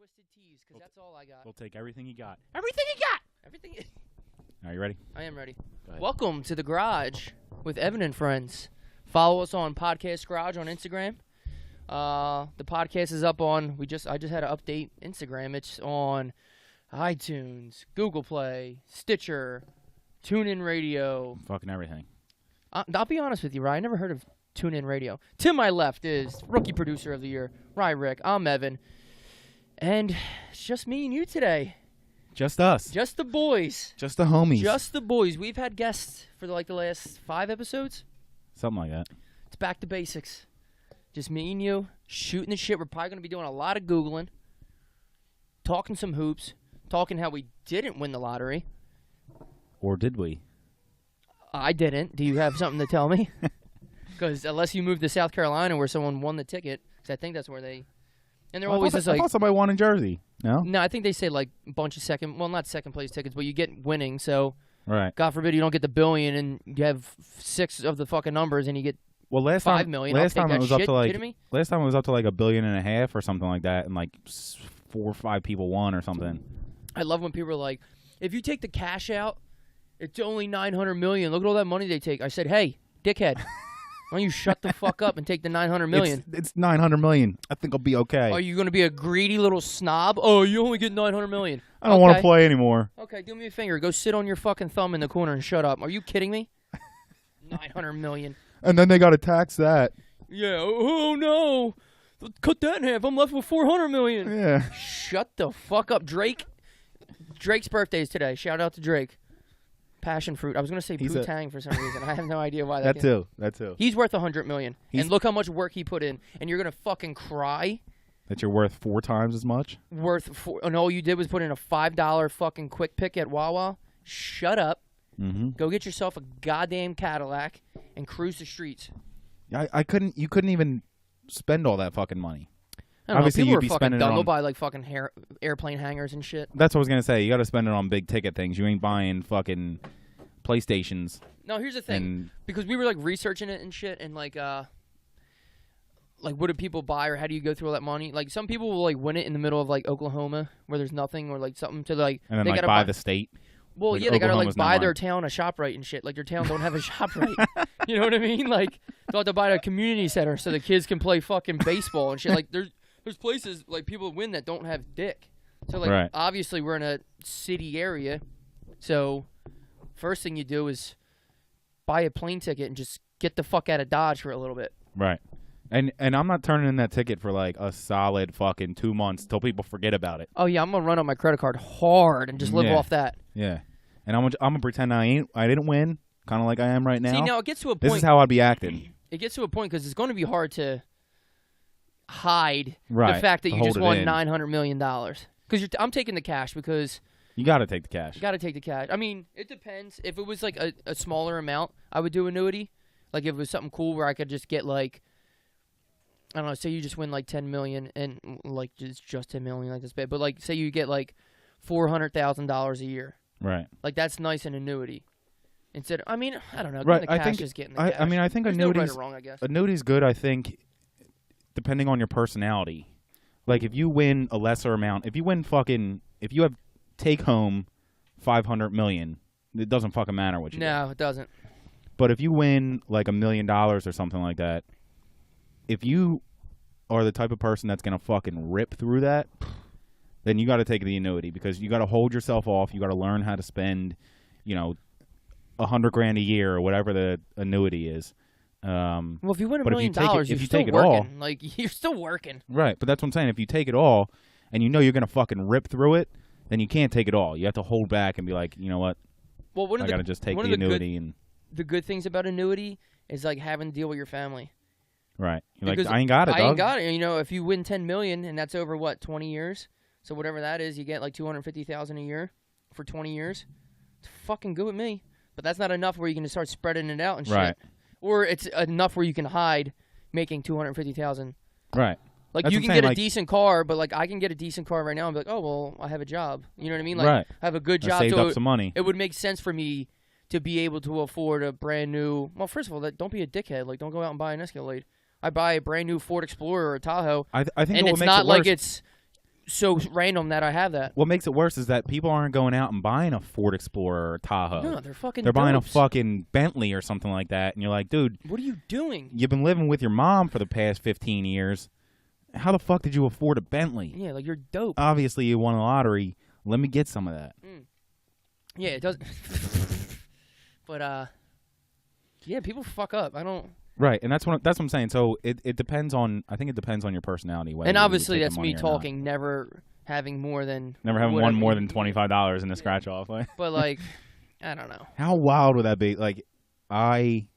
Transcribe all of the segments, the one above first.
twisted teas, because that's all I got. We'll take everything you got. Everything you got! Everything. Are you ready? I am ready. Go ahead. Welcome to the Garage with Evan and Friends. Follow us on Podcast Garage on Instagram. The podcast is up on. I just had to update Instagram. It's on iTunes, Google Play, Stitcher, TuneIn Radio. Fucking everything. I'll be honest with you, Ryan. I never heard of TuneIn Radio. To my left is Rookie Producer of the Year, Ryan Rick. I'm Evan. And it's just me and you today. Just us. Just the boys. Just the homies. Just the boys. We've had guests for the last 5 episodes. Something like that. It's back to basics. Just me and you, shooting the shit. We're probably going to be doing a lot of Googling, talking some hoops, talking how we didn't win the lottery. Or did we? I didn't. Do you have something to tell me? Because unless you moved to South Carolina where someone won the ticket, because I think that's where they... And they're always just like... I thought somebody won in Jersey. No? No, I think they say like a bunch of not second place tickets, but you get winning, so... Right. God forbid you don't get the billion and you have 6 of the fucking numbers and you get last 5 time, million. Last time it was up to like... Kidding me? Last time it was up to like $1.5 billion or something like that, and like 4 or 5 people won or something. I love when people are like, if you take the cash out, it's only $900 million. Look at all that money they take. I said, hey, dickhead. Why don't you shut the fuck up and take the $900 million? It's $900 million. I think I'll be okay. Are you going to be a greedy little snob? Oh, you only get $900 million. I don't want to play anymore. Okay, do me a finger. Go sit on your fucking thumb in the corner and shut up. Are you kidding me? $900 million. And then they got to tax that. Yeah. Oh no. Cut that in half. I'm left with $400 million. Yeah. Shut the fuck up, Drake. Drake's birthday is today. Shout out to Drake. Passion fruit. I was going to say Wu-Tang for some reason. I have no idea why that came. That too. He's worth $100 million. And look how much work he put in. And you're going to fucking cry. That you're worth 4 times as much? And all you did was put in a $5 fucking quick pick at Wawa. Shut up. Mm-hmm. Go get yourself a goddamn Cadillac and cruise the streets. You couldn't even spend all that fucking money. Obviously, you'd be fucking spending dumb. it They'll on... buy like fucking airplane hangars and shit. That's what I was going to say. You got to spend it on big ticket things. You ain't buying fucking PlayStations. No, here's the thing. Because we were like researching it and shit, and like what do people buy, or how do you go through all that money? Like some people will like win it in the middle of like Oklahoma where there's nothing, or like something to like. And then they like gotta buy the state. Well, like yeah, they gotta like Oklahoma's buy their town a ShopRite and shit. Like their town don't have a ShopRite. You know what I mean? Like they'll have to buy a community center so the kids can play fucking baseball and shit. Like there's places like people win that don't have dick. So like obviously we're in a city area, so first thing you do is buy a plane ticket and just get the fuck out of Dodge for a little bit. Right. And I'm not turning in that ticket for like a solid fucking 2 months till people forget about it. Oh yeah, I'm gonna run on my credit card hard and just live off that. Yeah. And I'm gonna pretend I didn't win, kind of like I am right now. See, now it gets to a point. This is how I'd be acting. It gets to a point because it's going to be hard to hide the fact that you just won $900 million. Because I'm taking the cash because you got to take the cash. You got to take the cash. I mean, it depends. If it was like a smaller amount, I would do annuity. Like if it was something cool where I could just get like, I don't know, say you just win like $10 million and like just $10 million like this bad, but like say you get like $400,000 a year. Right. Like that's nice in annuity. Instead, I mean, I don't know. Right. Getting the cash is getting the cash. I mean, I think There's annuity's no right or wrong, I guess. Annuity's good. I think, depending on your personality. Like if you win a lesser amount, if you have take home $500 million, it doesn't fucking matter what you. No, it doesn't. But if you win like $1 million or something like that, if you are the type of person that's gonna fucking rip through that, then you got to take the annuity because you got to hold yourself off. You got to learn how to spend, $100,000 a year or whatever the annuity is. Well, if you win $1 million, you're still working. All, like you're still working. Right, but that's what I'm saying. If you take it all, and you know you're gonna fucking rip through it, then you can't take it all. You have to hold back and be like, you know what? Well, I gotta just take the annuity. The good things about annuity is like having to deal with your family. Right. You're like, I ain't got it, dog. I ain't got it. If you win $10 million and that's over 20 years, so whatever that is, you get like $250,000 a year for 20 years. It's fucking good with me. But that's not enough where you can just start spreading it out and shit. Right. Or it's enough where you can hide making $250,000. Right. Like that's you can get a decent car, but like I can get a decent car right now and be like, oh well, I have a job. You know what I mean? Like I have a good job. I saved up some money. It would make sense for me to be able to afford a brand new. Well, first of all, don't be a dickhead. Like don't go out and buy an Escalade. I buy a brand new Ford Explorer or a Tahoe. I think and it it's makes not it like worse. it's so random that I have that. What makes it worse is that people aren't going out and buying a Ford Explorer or Tahoe. No, they're fucking. They're buying a dopes. fucking Bentley or something like that, and you're like, dude, what are you doing? You've been living with your mom for the past 15 years. How the fuck did you afford a Bentley? Yeah, like you're dope. Obviously, you won a lottery. Let me get some of that. Yeah, it does. But yeah, people fuck up. I don't. Right, and that's what I'm saying. So it depends on. I think it depends on your personality. And obviously, that's me talking. Never having more than. Never having won more than $25 in a scratch off. But like, I don't know. How wild would that be? Like, I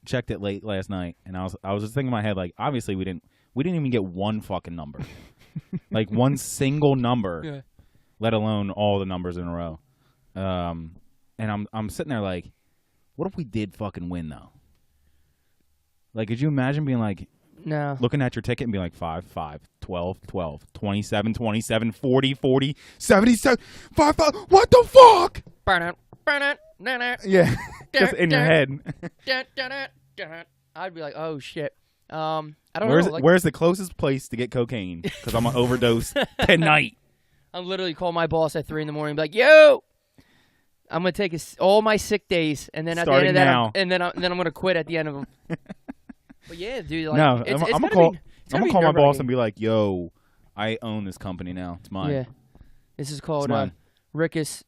checked it late last night, and I was just thinking in my head, like, obviously we didn't even get one fucking number, like one single number, Yeah. let alone all the numbers in a row. And I'm sitting there like, what if we did fucking win though? Like, could you imagine being like, no, looking at your ticket and being like 5, 5, 12, 12, 27, 27, 40, 40, 77, 5, 5. What the fuck? Yeah, just in your head. I'd be like, oh shit. I don't know. Like, where's the closest place to get cocaine? Because I'm gonna overdose tonight. I'm literally call my boss at 3 a.m. and be like, yo, I'm gonna take all my sick days, and then at Starting the end now. of that, then I'm gonna quit at the end of them. But yeah, dude. Like, no, it's I'm gonna call my boss and be like, yo, I own this company now. It's mine. Yeah, this is called Rickus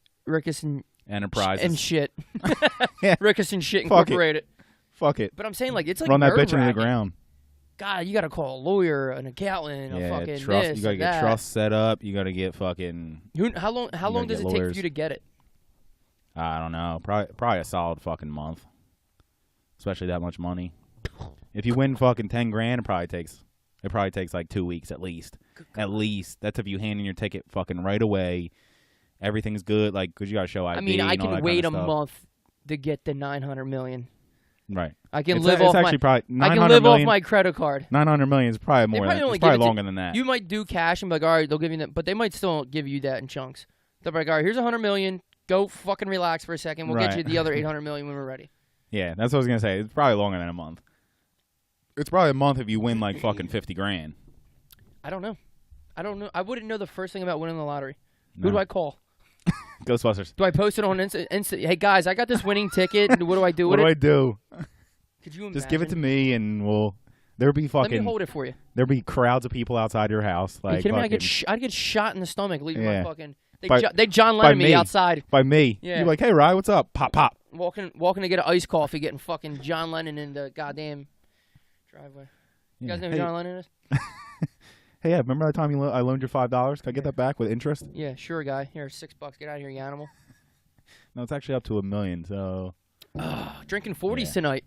and Enterprises and shit. Yeah. Rickus and shit Fuck Incorporated. Fuck it. But I'm saying, like, it's like run that bitch into the nerve-wracking. ground. God, you gotta call a lawyer, an accountant, a fucking trust. this, You gotta get that. trust set up. You gotta get fucking. How long does it take for you to get it? I don't know. Probably a solid fucking month. Especially that much money. If you win fucking 10 grand, it probably takes like 2 weeks at least. At least. That's if you hand in your ticket fucking right away. Everything's good, like, because you got to show ID. I mean, I and all can that wait kind of a stuff. month to get the $900 million. Right. I can It's live it's off actually my. probably I can 900 live million, off my credit card. 900 million is probably more. probably Than, only it's probably give it to- longer than that. You might do cash and be like, all right, they'll give you that, but they might still give you that in chunks. They'll be like, all right, here's $100 million. Go fucking relax for a second. We'll get Right. you the other $800 million when we're ready. Yeah, that's what I was gonna say. It's probably longer than a month. It's probably a month if you win like fucking 50 grand. I don't know. I wouldn't know the first thing about winning the lottery. No. Who do I call? Ghostbusters. Do I post it on Insta? Hey guys, I got this winning ticket. What do I do What with do it? I do? Could you imagine? Just give it to me, and there'll be Let me fucking. hold it for you. There'll be crowds of people outside your house. Are you Like, kidding me? fucking, I'd get shot in the stomach leaving Yeah. my fucking. By- They John by Lennon me me. outside. by me. Yeah. You're like, hey, Rye, what's up? Pop, pop. Walking to get an iced coffee, getting fucking John Lennon in the goddamn driveway. You guys know who Hey, John Lennon is? hey, yeah, remember that time I loaned you $5? Can I get that back with interest? Yeah, sure, guy. Here, $6. Get out of here, you animal. No, it's actually up to $1 million. So Drinking 40s Yeah. tonight.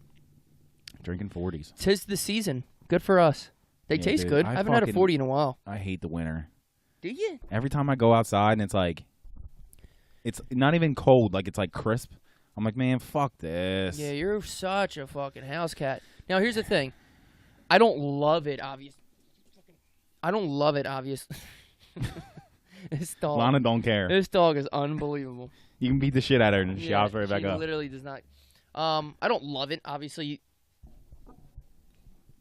drinking 40s. 'Tis the season. Good for us. They Yeah, taste dude, good. I I haven't had a fucking- 40 in a while. I hate the winter. Do you? Every time I go outside and it's like, it's not even cold. Like, it's like crisp. I'm like, man, fuck this. Yeah, you're such a fucking house cat. Now, here's the thing. I don't love it, obviously. This dog. Lana don't care. This dog is unbelievable. You can beat the shit out of her and she hops right back she up. literally does not. I don't love it. Obviously,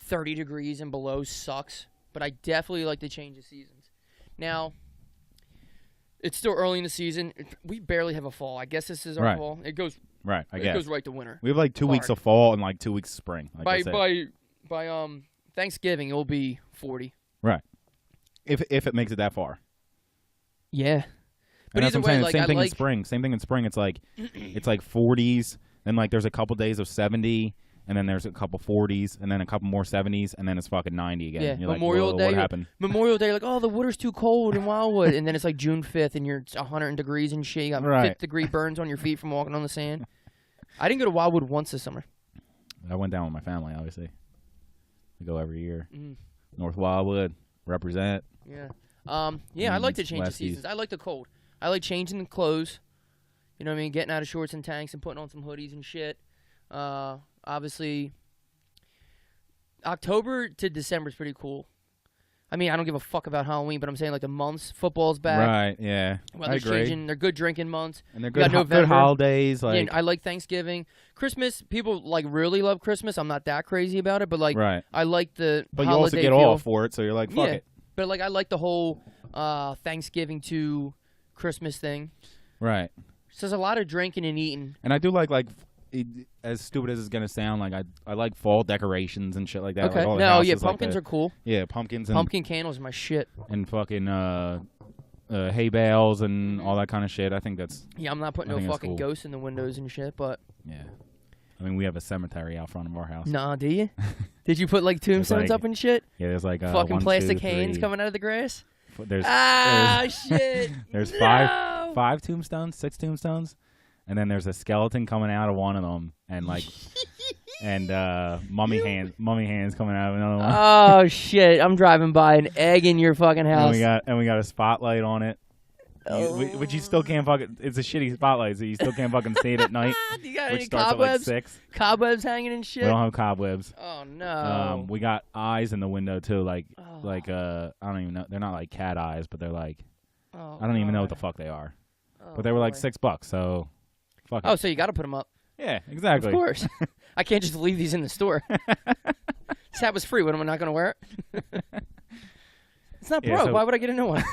30 degrees and below sucks, but I definitely like to change the seasons. Now, it's still early in the season. We barely have a fall. I guess this is our Right. fall. It goes. Right, I It guess. goes right to winter. We have like 2 weeks Hard. of fall and like 2 weeks of spring. Like I said. By Thanksgiving, it'll be 40. Right. If it makes it that far. Yeah. But And that's either what I'm saying. way, like, Same I thing in like- spring. Same thing in spring. It's like 40s, then like there's a couple days of 70, and then there's a couple 40s, and then a couple more 70s, and then it's fucking 90 again. Yeah, You're Memorial like, whoa, Day. what happened? Memorial Day, like, oh, the water's too cold in Wildwood, and then it's like June 5th, and you're 100 degrees and shit. You got Right. 5th-degree burns on your feet from walking on the sand. I didn't go to Wildwood once this summer. I went down with my family, obviously. We go every year. Mm. North Wildwood, represent. Yeah. I like to change the West, seasons. East. I like the cold. I like changing the clothes. You know what I mean? Getting out of shorts and tanks and putting on some hoodies and shit. Obviously, October to December is pretty cool. I mean, I don't give a fuck about Halloween, but I'm saying like the months. Football's back. Right, yeah. I Weather's agree. changing. They're good drinking months. And they're You got good, good November. holidays. Like, I like Thanksgiving. Christmas, people like really love Christmas. I'm not that crazy about it, but like right. I like the But you holiday also get feel. off for it, so you're like, fuck Yeah. it. But like I like the whole Thanksgiving to Christmas thing. Right. So there's a lot of drinking and eating. And I do like as stupid as it's gonna sound, like I like fall decorations and shit like that. Okay. Like No, yeah, pumpkins are cool. Yeah, pumpkins and pumpkin candles are my shit. And fucking hay bales and all that kind of shit. I think that's. Yeah, I'm not putting no fucking cool. ghosts in the windows and shit, but. Yeah. I mean, we have a cemetery out front of our house. Nah, do you? Did you put like tombstones up and shit? Yeah, there's like fucking 1, plastic 2, hands 3. coming out of the grass. There's shit. There's no! five tombstones, 6 tombstones, and then there's a skeleton coming out of one of them, and like, and mummy hands coming out of another one. Oh shit! I'm driving by and egging your fucking house. And we got a spotlight on it. Which you still can't fucking. It's a shitty spotlight, so you still can't fucking see it at night. You got which any starts cobwebs? At like 6. Cobwebs hanging and shit. We don't have cobwebs. Oh no. We got eyes in the window too, like I don't even know. They're not like cat eyes, but they're like I don't even know what the fuck they are. But they were like $6, so fuck. Oh, so you got to put them up. Yeah, exactly. Of course. I can't just leave these in the store. This hat was free. What am I not going to wear it? It's not broke. Why would I get a new one?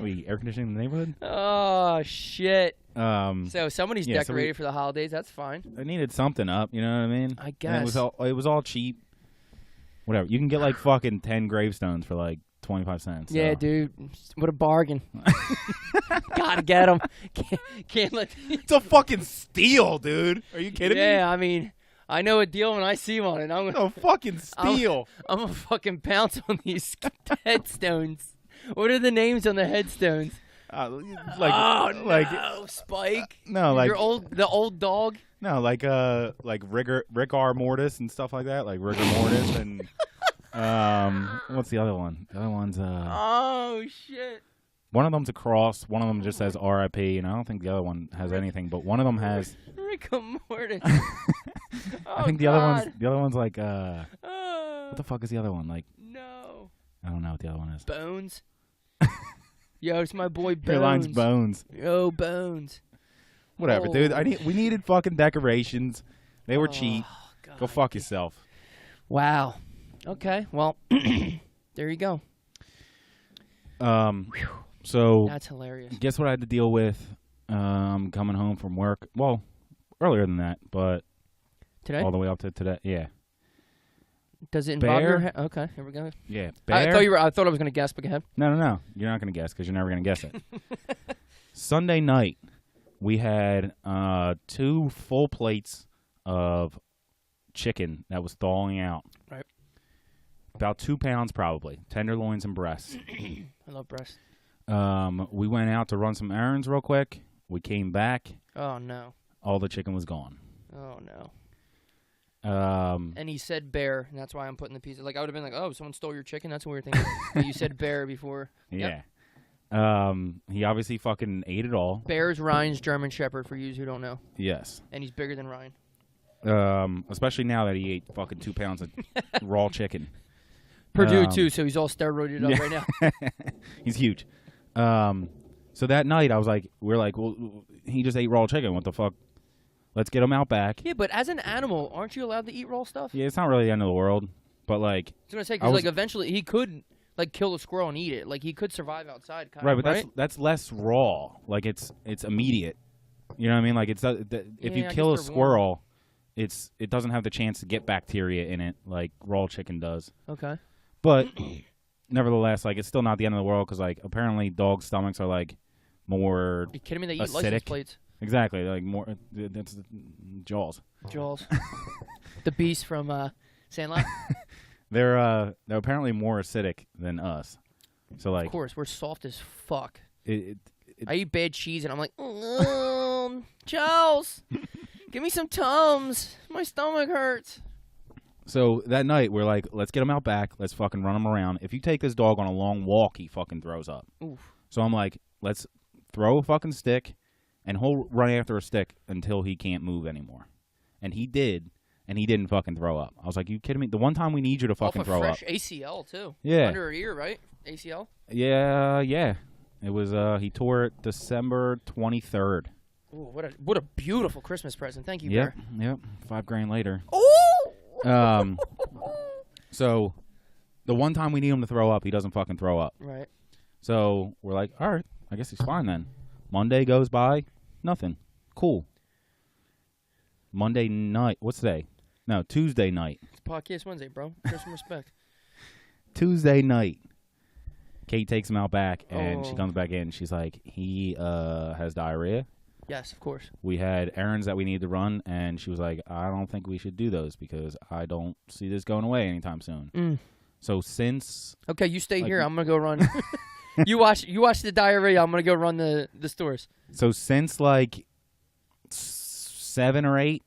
Are we air conditioning the neighborhood? Oh shit. So somebody's yeah, decorated for the holidays. That's fine. I needed something up. You know what I mean? I guess. And it was all cheap. Whatever. You can get like fucking 10 gravestones for like 25 cents. Yeah, so. dude. What a bargain. Gotta get them. Can't let. It's a fucking steal, dude. Are you kidding me? Yeah, I mean, I know a deal when I see one, and I'm gonna fucking steal. I'm gonna fucking pounce on these headstones. What are the names on the headstones? Spike. No, like the old dog. No, like Rick R. Mortis and stuff like that, like rigor mortis and what's the other one? The other one's oh shit. One of them's a cross. One of them just says R.I.P. And I don't think the other one has anything, but one of them has rigor mortis. I think the other one's like what the fuck is the other one like? No. I don't know what the other one is. Bones. Yo, it's my boy Bones. Your line's Bones. Yo, Bones. Whatever, dude. We needed fucking decorations. They were cheap. God. Go fuck yourself. Wow. Okay. Well, there you go. So that's hilarious. Guess what I had to deal with coming home from work? Well, earlier than that, but today? All the way up to today. Yeah. Does it involve your head? Okay, here we go. Yeah. I thought I was going to guess, but go ahead. No. You're not going to guess because you're never going to guess it. Sunday night, we had 2 full plates of chicken that was thawing out. Right. About 2 pounds probably. Tenderloins and breasts. I love breasts. We went out to run some errands real quick. We came back. Oh, no. All the chicken was gone. Oh, no. And he said bear, and that's why I'm putting the pieces. Like, I would have been like, oh, someone stole your chicken? That's a weird thing. But you said bear before. Yeah. Yep. He obviously fucking ate it all. Bear's Ryan's German Shepherd, for you who don't know. Yes. And he's bigger than Ryan. Especially now that he ate fucking 2 pounds of raw chicken. Purdue, too, so he's all steroided up right now. He's huge. So that night, we're like, well, he just ate raw chicken. What the fuck? Let's get him out back. Yeah, but as an animal, aren't you allowed to eat raw stuff? Yeah, it's not really the end of the world. But, like... I was going to say, because, like, eventually he could, like, kill a squirrel and eat it. Like, he could survive outside, kind of, right? But that's less raw. Like, it's immediate. You know what I mean? Like, it's if you kill a squirrel, it doesn't have the chance to get bacteria in it like raw chicken does. Okay. But, nevertheless, like, it's still not the end of the world because, like, apparently dog stomachs are, like, more Are you kidding me? They eat acidic. license plates. Exactly, like more. That's Jaws. Jaws, the beast from Sandlot. They're apparently more acidic than us. So like, of course, we're soft as fuck. I eat bad cheese and I'm like, Charles, give me some Tums. My stomach hurts. So that night we're like, let's get him out back. Let's fucking run him around. If you take this dog on a long walk, he fucking throws up. Oof. So I'm like, let's throw a fucking stick. And he'll run after a stick until he can't move anymore. And he did, and he didn't fucking throw up. I was like, you kidding me? The one time we need you to fucking throw up. ACL, too. Yeah. Under her ear, right? ACL? Yeah. It was, he tore it December 23rd. Ooh, what a beautiful Christmas present. Thank you, Bear. Yep. $5,000 later. Oh! So the one time we need him to throw up, he doesn't fucking throw up. Right. So we're like, all right, I guess he's fine then. Monday goes by, nothing. Cool. Monday night. What's today? No, Tuesday night. It's podcast Wednesday, bro. Show some respect. Tuesday night. Kate takes him out back, and she comes back in. She's like, he has diarrhea. Yes, of course. We had errands that we needed to run, and she was like, I don't think we should do those because I don't see this going away anytime soon. So since... Okay, you stay here. I'm going to go run. You watch the diarrhea. I'm going to go run the stores. So since like 7 or 8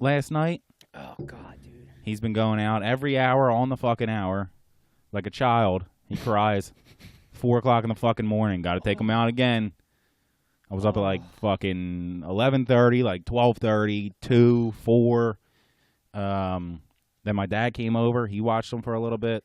last night... Oh, God, dude. He's been going out every hour on the fucking hour like a child. He cries. 4 o'clock in the fucking morning. Got to take him out again. I was up at like fucking 11:30, like 12:30, 2, 4. Then my dad came over. He watched him for a little bit.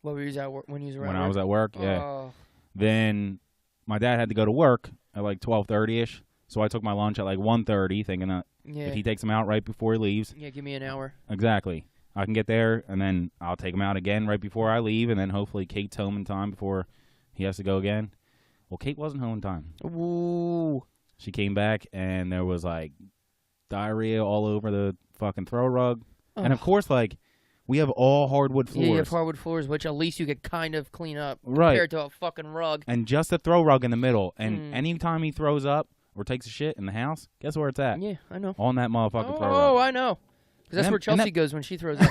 What were you at work when he was around? When I was at work, yeah. Then my dad had to go to work at like 12:30ish. So I took my lunch at like 1:30, thinking that if he takes him out right before he leaves. Yeah, give me an hour. Exactly. I can get there, and then I'll take him out again right before I leave, and then hopefully Kate's home in time before he has to go again. Well, Kate wasn't home in time. Ooh. She came back, and there was, like, diarrhea all over the fucking throw rug. Oh. And, of course, like, we have all hardwood floors. Yeah, you have hardwood floors, which at least you could kind of clean up right. compared to a fucking rug. And just a throw rug in the middle. And anytime he throws up or takes a shit in the house, guess where it's at? Yeah, I know. On that motherfucking throw rug. Oh, I know. Because that's where Chelsea goes when she throws up.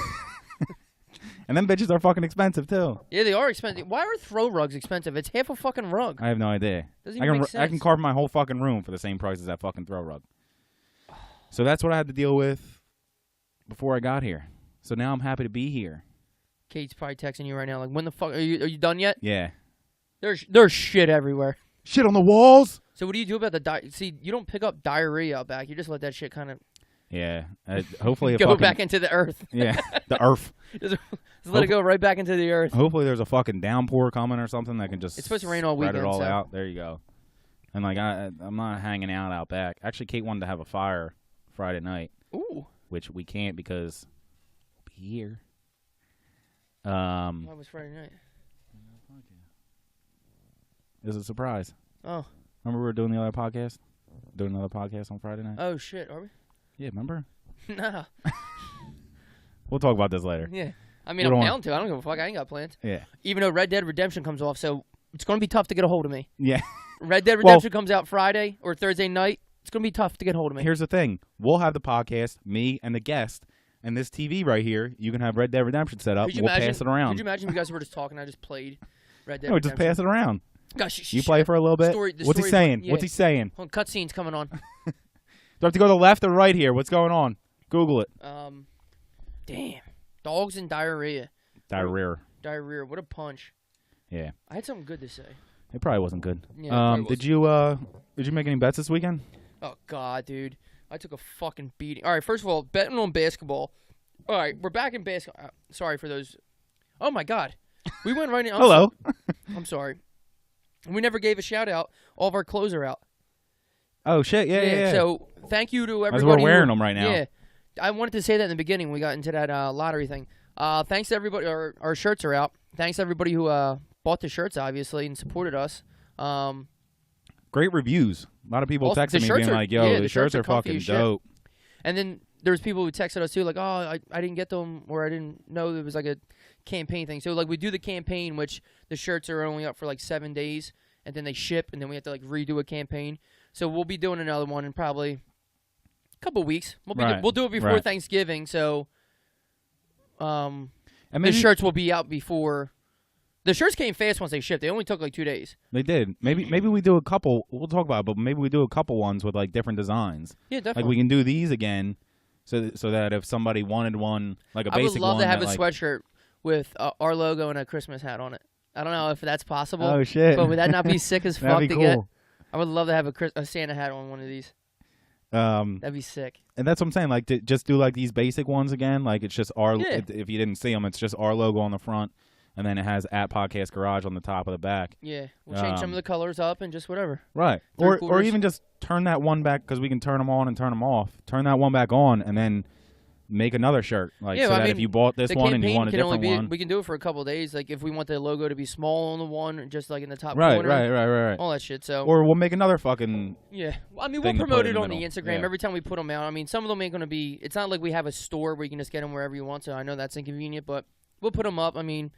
And them bitches are fucking expensive, too. Yeah, they are expensive. Why are throw rugs expensive? It's half a fucking rug. I have no idea. Doesn't even make sense. I can carve my whole fucking room for the same price as that fucking throw rug. So that's what I had to deal with before I got here. So now I'm happy to be here. Kate's probably texting you right now, like, when the fuck... Are you done yet? Yeah. There's shit everywhere. Shit on the walls? So what do you do about the... See, you don't pick up diarrhea out back. You just let that shit kind of... Yeah. Hopefully go back into the earth. Yeah. The earth. Just let it go right back into the earth. Hopefully there's a fucking downpour coming or something that can just... It's supposed to rain all weekend, spread it all so. out. There you go. And, like, I'm not hanging out back. Actually, Kate wanted to have a fire Friday night. Ooh. Which we can't because we'll be here. What was Friday night? It was a surprise. Oh. Remember we were doing the other podcast? Doing another podcast on Friday night? Oh, shit. Are we? Yeah, remember? Nah. We'll talk about this later. Yeah. I mean, I'm down to. I don't give a fuck. I ain't got plans. Yeah. Even though Red Dead Redemption comes off, so it's going to be tough to get a hold of me. Yeah. Red Dead Redemption comes out Friday or Thursday night. It's going to be tough to get a hold of me. Here's the thing. We'll have the podcast, me and the guest, and this TV right here. You can have Red Dead Redemption set up. We'll pass it around. Could you imagine if you guys were just talking? I just played Red Dead No, Redemption. just pass it around. Gosh, you play for a little bit? What's he saying? Yeah. What's he saying? Cutscene's coming on. Do I have to go to the left or right here? What's going on? Google it. Damn. Dogs and diarrhea. Diarrhea. What a punch. Yeah. I had something good to say. It probably wasn't good. Yeah, did you make any bets this weekend? Oh, God, dude. I took a fucking beating. All right, first of all, betting on basketball. All right, we're back in basketball. Sorry for those. Oh, my God. We went right in. Hello. I'm sorry. We never gave a shout-out. All of our clothes are out. Oh, shit. Yeah. So, thank you to everybody. As we're wearing them right now. Yeah. I wanted to say that in the beginning when we got into that lottery thing. Thanks to everybody. Our shirts are out. Thanks to everybody who bought the shirts, obviously, and supported us. Great reviews. A lot of people texted me being like, yo, the shirts are fucking dope. And then there was people who texted us, too, like, oh, I didn't get them, or I didn't know there was, like, a campaign thing. So, like, we do the campaign, which the shirts are only up for, like, 7 days, and then they ship, and then we have to, like, redo a campaign. So we'll be doing another one in probably a couple weeks. We'll do it before Thanksgiving, so the shirts will be out before. The shirts came fast once they shipped. They only took like 2 days. They did. Maybe we do a couple. We'll talk about it, but maybe we do a couple ones with like different designs. Yeah, definitely. Like we can do these again, so that if somebody wanted one, like a basic one. I would love to have a sweatshirt with our logo and a Christmas hat on it. I don't know if that's possible. Oh shit! But would that not be sick as fuck That'd be to cool. get? I would love to have a Santa hat on one of these. That'd be sick. And that's what I'm saying. Like, to just do like these basic ones again. Like, it's just our. Yeah. If you didn't see them, it's just our logo on the front, and then it has @Podcast Garage on the top of the back. Yeah, we'll change some of the colors up and just whatever. Right. Or even just turn that one back because we can turn them on and turn them off. Turn that one back on, and then make another shirt. Like, Yeah, so well, that I mean, if you bought this the one and you campaign want a can only different be, one. we can do it for a couple of days. Like if we want the logo to be small on the one, just like in the top Right, corner. right. All that shit. So. Or we'll make another fucking. Yeah, well, I mean, thing we'll to put promote in it the on the middle. Instagram Yeah. every time we put them out. I mean, some of them ain't gonna be. It's not like we have a store where you can just get them wherever you want. So I know that's inconvenient, but we'll put them up. I mean,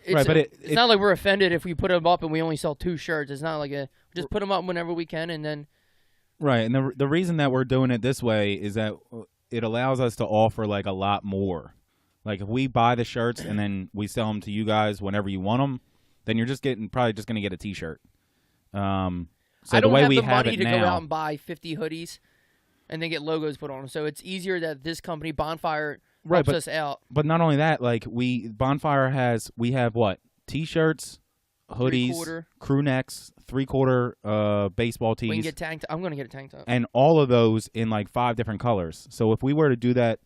it's, Right, but it's not like we're offended if we put them up and we only sell 2 shirts. It's not like just put them up whenever we can, and then. Right, and the reason that we're doing it this way is that it allows us to offer like a lot more. Like if we buy the shirts and then we sell them to you guys whenever you want them, then you're probably just going to get a T-shirt. So I don't the way have we the have money it to now, go out and buy 50 hoodies and then get logos put on them. So it's easier that this company, Bonfire, helps us out. But not only that, like Bonfire we have what? T-shirts, hoodies, 3/4. crew necks, 3/4 baseball tees. We can get tanked. I'm gonna get a tank top. And all of those in like 5 different colors. So if we were to do that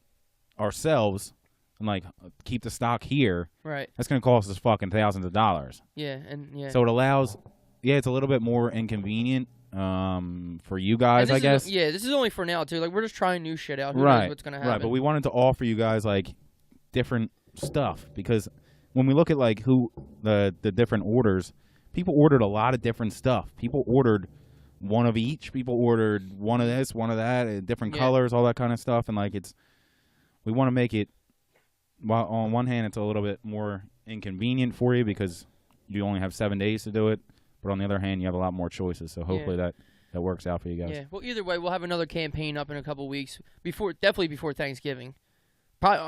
ourselves and like keep the stock here, Right. that's going to cost us fucking thousands of dollars. Yeah, and yeah. So it allows, it's a little bit more inconvenient for you guys, I guess. This is only for now too. Like we're just trying new shit out. Who Right. knows what's gonna happen? Right, but we wanted to offer you guys like different stuff because when we look at like who the different orders, people ordered a lot of different stuff. People ordered one of each. People ordered one of this, one of that, different colors, all that kind of stuff. And like we want to make it. While on one hand, it's a little bit more inconvenient for you because you only have 7 days to do it. But on the other hand, you have a lot more choices. So hopefully that works out for you guys. Yeah. Well, either way, we'll have another campaign up in a couple weeks definitely before Thanksgiving.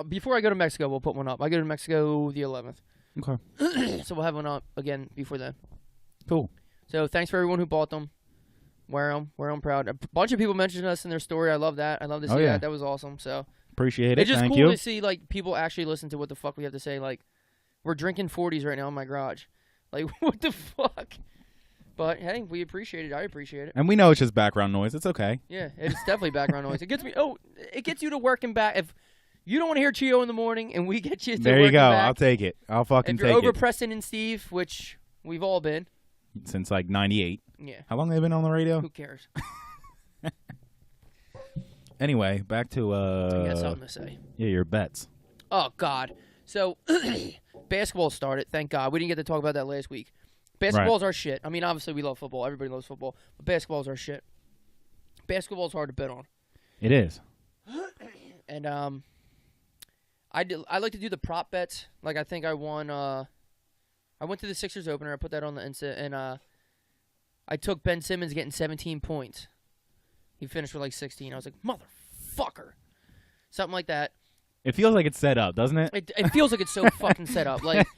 Before I go to Mexico, we'll put one up. I go to Mexico the 11th. Okay. So we'll have one up again before then. Cool. So thanks for everyone who bought them. Wear them proud. A bunch of people mentioned us in their story. I love that. I love to see that. That was awesome. So appreciate it. it's just Thank cool you. to see like people actually listen to what the fuck we have to say. Like we're drinking 40s right now in my garage. Like what the fuck? But hey, we appreciate it. I appreciate it. And we know it's just background noise. It's okay. Yeah, it's definitely background noise. It gets me. Oh, it gets you to work and back. If you don't want to hear Chio in the morning, and we get you to there you work go. and back, I'll take it. I'll fucking if you're take over it. Preston and Steve, which we've all been. Since like 98. Yeah. How long have they been on the radio? Who cares? Anyway, back to You got something to say. Yeah, your bets. Oh God. So basketball started. Thank God. We didn't get to talk about that last week. Basketball's our shit. I mean, obviously we love football. Everybody loves football. But basketball's our shit. Basketball's hard to bet on. It is. And I like to do the prop bets. Like I think I won. I went to the Sixers opener. I put that on the Insta, and I took Ben Simmons getting 17 points. He finished with like 16. I was like, motherfucker, something like that. It feels like it's set up, doesn't it? It feels like it's so fucking set up. Like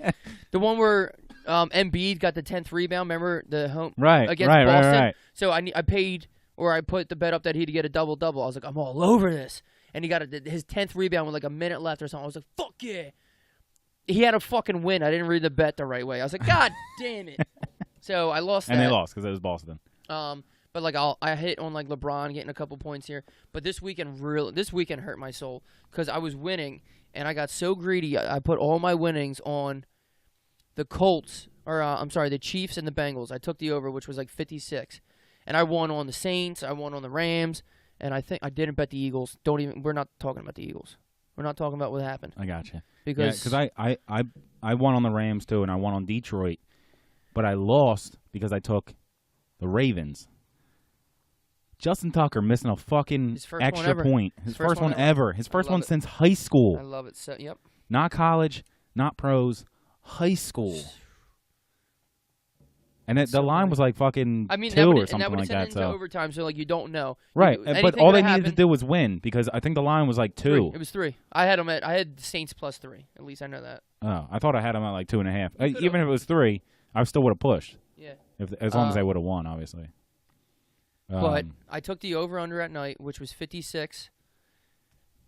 the one where Embiid got the 10th rebound. Remember the home against Boston? Right. So I paid, or I put the bet up that he'd get a double-double. I was like, I'm all over this. And he got his 10th rebound with like a minute left or something. I was like, fuck yeah. He had a fucking win. I didn't read the bet the right way. I was like, God damn it. So I lost that. And they lost because it was Boston. But like I hit on like LeBron getting a couple points here. But this weekend hurt my soul because I was winning and I got so greedy. I put all my winnings on the Colts, or the Chiefs and the Bengals. I took the over, which was like 56, and I won on the Saints. I won on the Rams, and I think I didn't bet the Eagles. We're not talking about the Eagles. We're not talking about what happened. I got you. Because I won on the Rams too, and I won on Detroit, but I lost because I took the Ravens. Justin Tucker missing a fucking extra point. His first one ever. His first one since high school. I love it. So, yep. Not college, not pros, high school. And the line was like fucking 2 or something like that. So overtime, so like you don't know. Right, but all they needed to do was win because I think the line was like 2. 3. It was 3. I had the Saints plus 3. At least I know that. Oh, I thought I had them at like 2.5. Even if it was 3, I still would have pushed. Yeah. As long as they would have won, obviously. But I took the over-under at night, which was 56,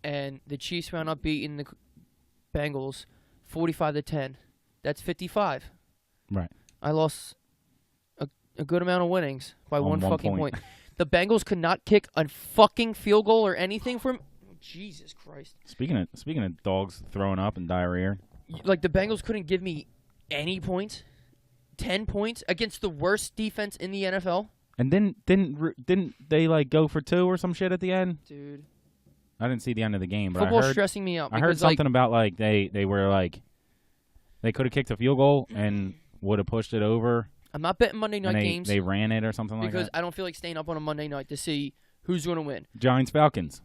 and the Chiefs wound up beating the Bengals 45-10. That's 55. Right. I lost a good amount of winnings by one fucking point. The Bengals could not kick a fucking field goal or anything from. Jesus Christ. Speaking of dogs throwing up and diarrhea. Like the Bengals couldn't give me any points, 10 points against the worst defense in the NFL. And didn't they like go for 2 or some shit at the end? Dude. I didn't see the end of the game, but Football's I heard stressing me out. I heard because, something about like they were like they could have kicked a field goal and would have pushed it over. I'm not betting Monday night games. They ran it or something like that. Because I don't feel like staying up on a Monday night to see who's going to win. Giants Falcons.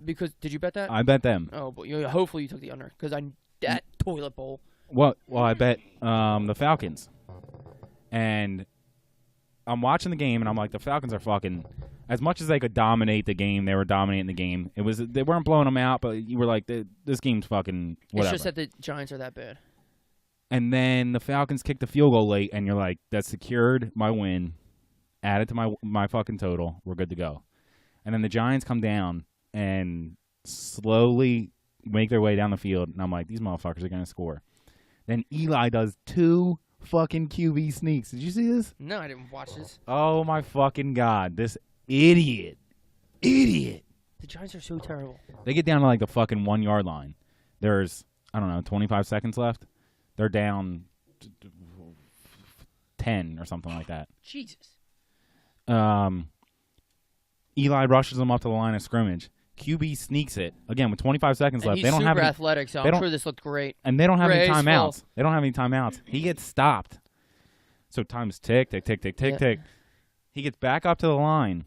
Because did you bet that? I bet them. Oh, but hopefully you took the under because that toilet bowl. Well, I bet the Falcons. And I'm watching the game, and I'm like, the Falcons are fucking. As much as they could dominate the game, they were dominating the game. They weren't blowing them out, but you were like, this game's fucking whatever. It's just that the Giants are that bad. And then the Falcons kicked the field goal late, and you're like, that secured my win. Add it to my fucking total. We're good to go. And then the Giants come down and slowly make their way down the field, and I'm like, these motherfuckers are going to score. Then Eli does 2 fucking QB sneaks. Did you see this? No, I didn't watch this. Oh, my fucking God. This idiot. The Giants are so terrible. They get down to like the fucking 1 yard line. There's, I don't know, 25 seconds left. They're down 10 or something like that. Jesus. Eli rushes them up to the line of scrimmage. QB sneaks it again with 25 seconds left. They don't have any athletic, so I'm sure this looked great. And they don't have any timeouts. Full. They don't have any timeouts. He gets stopped. So time's tick. He gets back up to the line.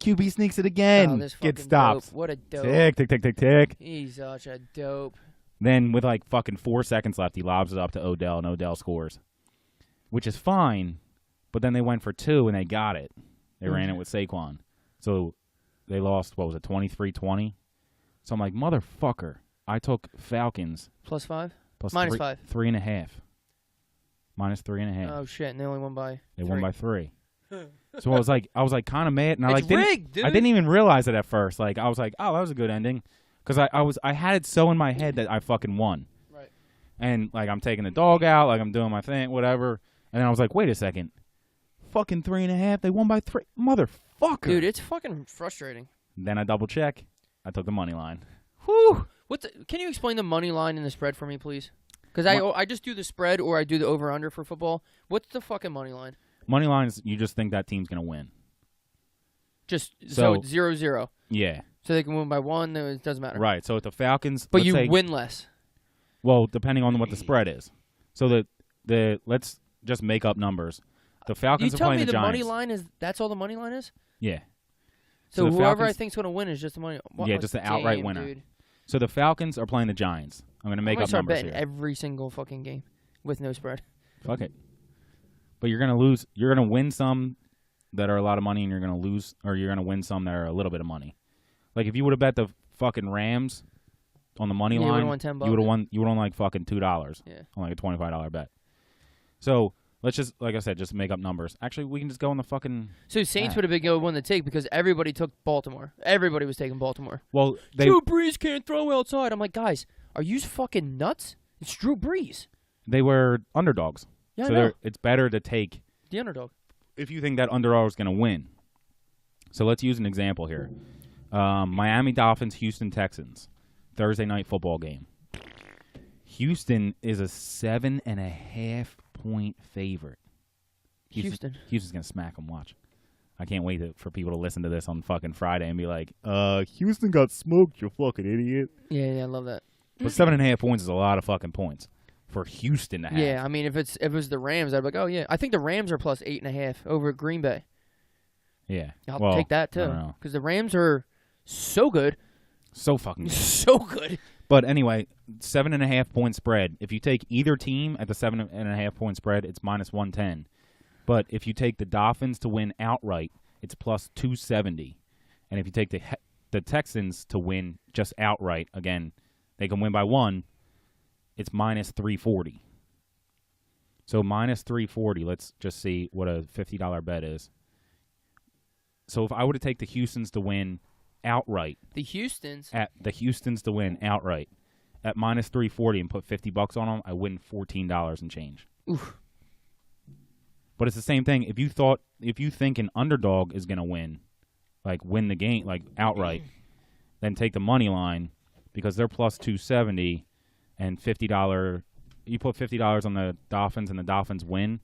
QB sneaks it again. Gets stopped. Dope. What a dope. Tick. He's such a dope. Then with like fucking 4 seconds left, he lobs it up to Odell, and Odell scores, which is fine. But then they went for 2, and they got it. They ran it with Saquon. So they lost, what was it, 23-20? So I'm like, motherfucker, I took Falcons. +5? Plus Minus 5. 3.5. Minus 3.5. Oh, shit, and they only won by They 3. won by 3. So I was like kind of mad. And I rigged, dude. I didn't even realize it at first. Like, I was like, oh, that was a good ending. Because I had it so in my head that I fucking won. Right. And, like, I'm taking the dog out, like, I'm doing my thing, whatever. And then I was like, wait a second. Fucking 3.5. They won by 3. Motherfucker. Dude, it's fucking frustrating. Then I double check. I took the money line. Whew. Can you explain the money line and the spread for me, please? Because I just do the spread or I do the over-under for football. What's the fucking money line? Money line is you just think that team's going to win. Just so it's 0-0. Yeah. So they can win by 1, then it doesn't matter. Right. So if the Falcons... But you win less. Well, depending on what the spread is. So the let's just make up numbers. The Falcons are playing the Giants. You tell me the money line that's all the money line is? Yeah. So whoever I think's going to win is just the money. Just the outright winner. Dude. So the Falcons are playing the Giants. I'm going to make up start numbers betting here. every single fucking game with no spread. Fuck it. But you're going to lose. You're going to win some that are a lot of money, and you're going to lose, or you're going to win some that are a little bit of money. Like if you would have bet the fucking Rams on the money line, won $10. you would have won. You would have won like fucking $2. Yeah. On like a $25 bet. So let's just, like I said, just make up numbers. Actually, we can just go on the fucking. So Saints would have been good one to take because everybody took Baltimore. Everybody was taking Baltimore. Well, Drew Brees can't throw outside. I'm like, guys, are you fucking nuts? It's Drew Brees. They were underdogs. Yeah, so I know. it's better to take The underdog. if you think that underdog is going to win. So let's use an example here. Miami Dolphins, Houston Texans, Thursday night football game. Houston is a 7.5 point favorite. Houston's going to smack them, watch. I can't wait for people to listen to this on fucking Friday and be like, Houston got smoked, you fucking idiot. Yeah, I love that. But 7.5 points is a lot of fucking points for Houston to have. Yeah, I mean, if it was the Rams, I'd be like, oh, yeah. I think the Rams are plus 8.5 over Green Bay. Yeah. I'll take that, too. Because the Rams are so good. So fucking good. So good. But anyway, 7.5 point spread. If you take either team at the 7.5 point spread, it's minus 110. But if you take the Dolphins to win outright, it's plus 270. And if you take the Texans to win just outright, again, they can win by 1, it's minus 340. So minus 340, let's just see what a $50 bet is. So if I were to take the Houstons to win outright. The Houstons to win outright at minus 340 and put $50 on them, I win $14 and change. Oof. But it's the same thing. If you think an underdog is going to win, like win the game, like outright, then take the money line because they're plus 270 and $50. You put $50 on the Dolphins and the Dolphins win,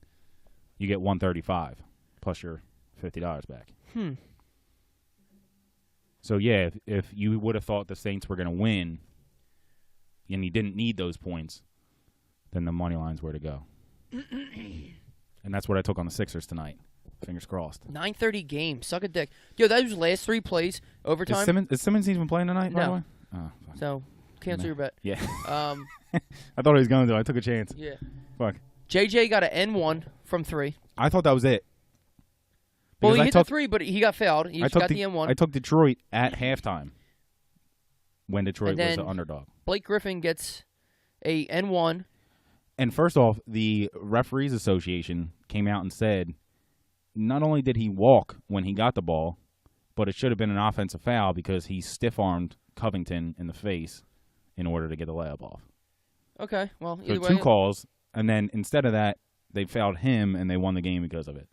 you get $135 plus your $50 back. So, yeah, if you would have thought the Saints were going to win and you didn't need those points, then the money lines were to go. And that's what I took on the Sixers tonight. Fingers crossed. 9:30 game. Suck a dick. Yo, those last 3 plays, overtime. Is Simmons even playing tonight, by the way? Oh, fuck. So, cancel your bet. Yeah. I thought he was going to. I took a chance. Yeah. Fuck. JJ got an N1 from 3. I thought that was it. Well, Because he hit the 3, but he got fouled. He got the N1. I took Detroit at halftime when Detroit was the underdog. Blake Griffin gets a N1. And first off, the Referees Association came out and said not only did he walk when he got the ball, but it should have been an offensive foul because he stiff-armed Covington in the face in order to get the layup off. Okay, well, So either way. 2 calls, and then instead of that, they fouled him, and they won the game because of it.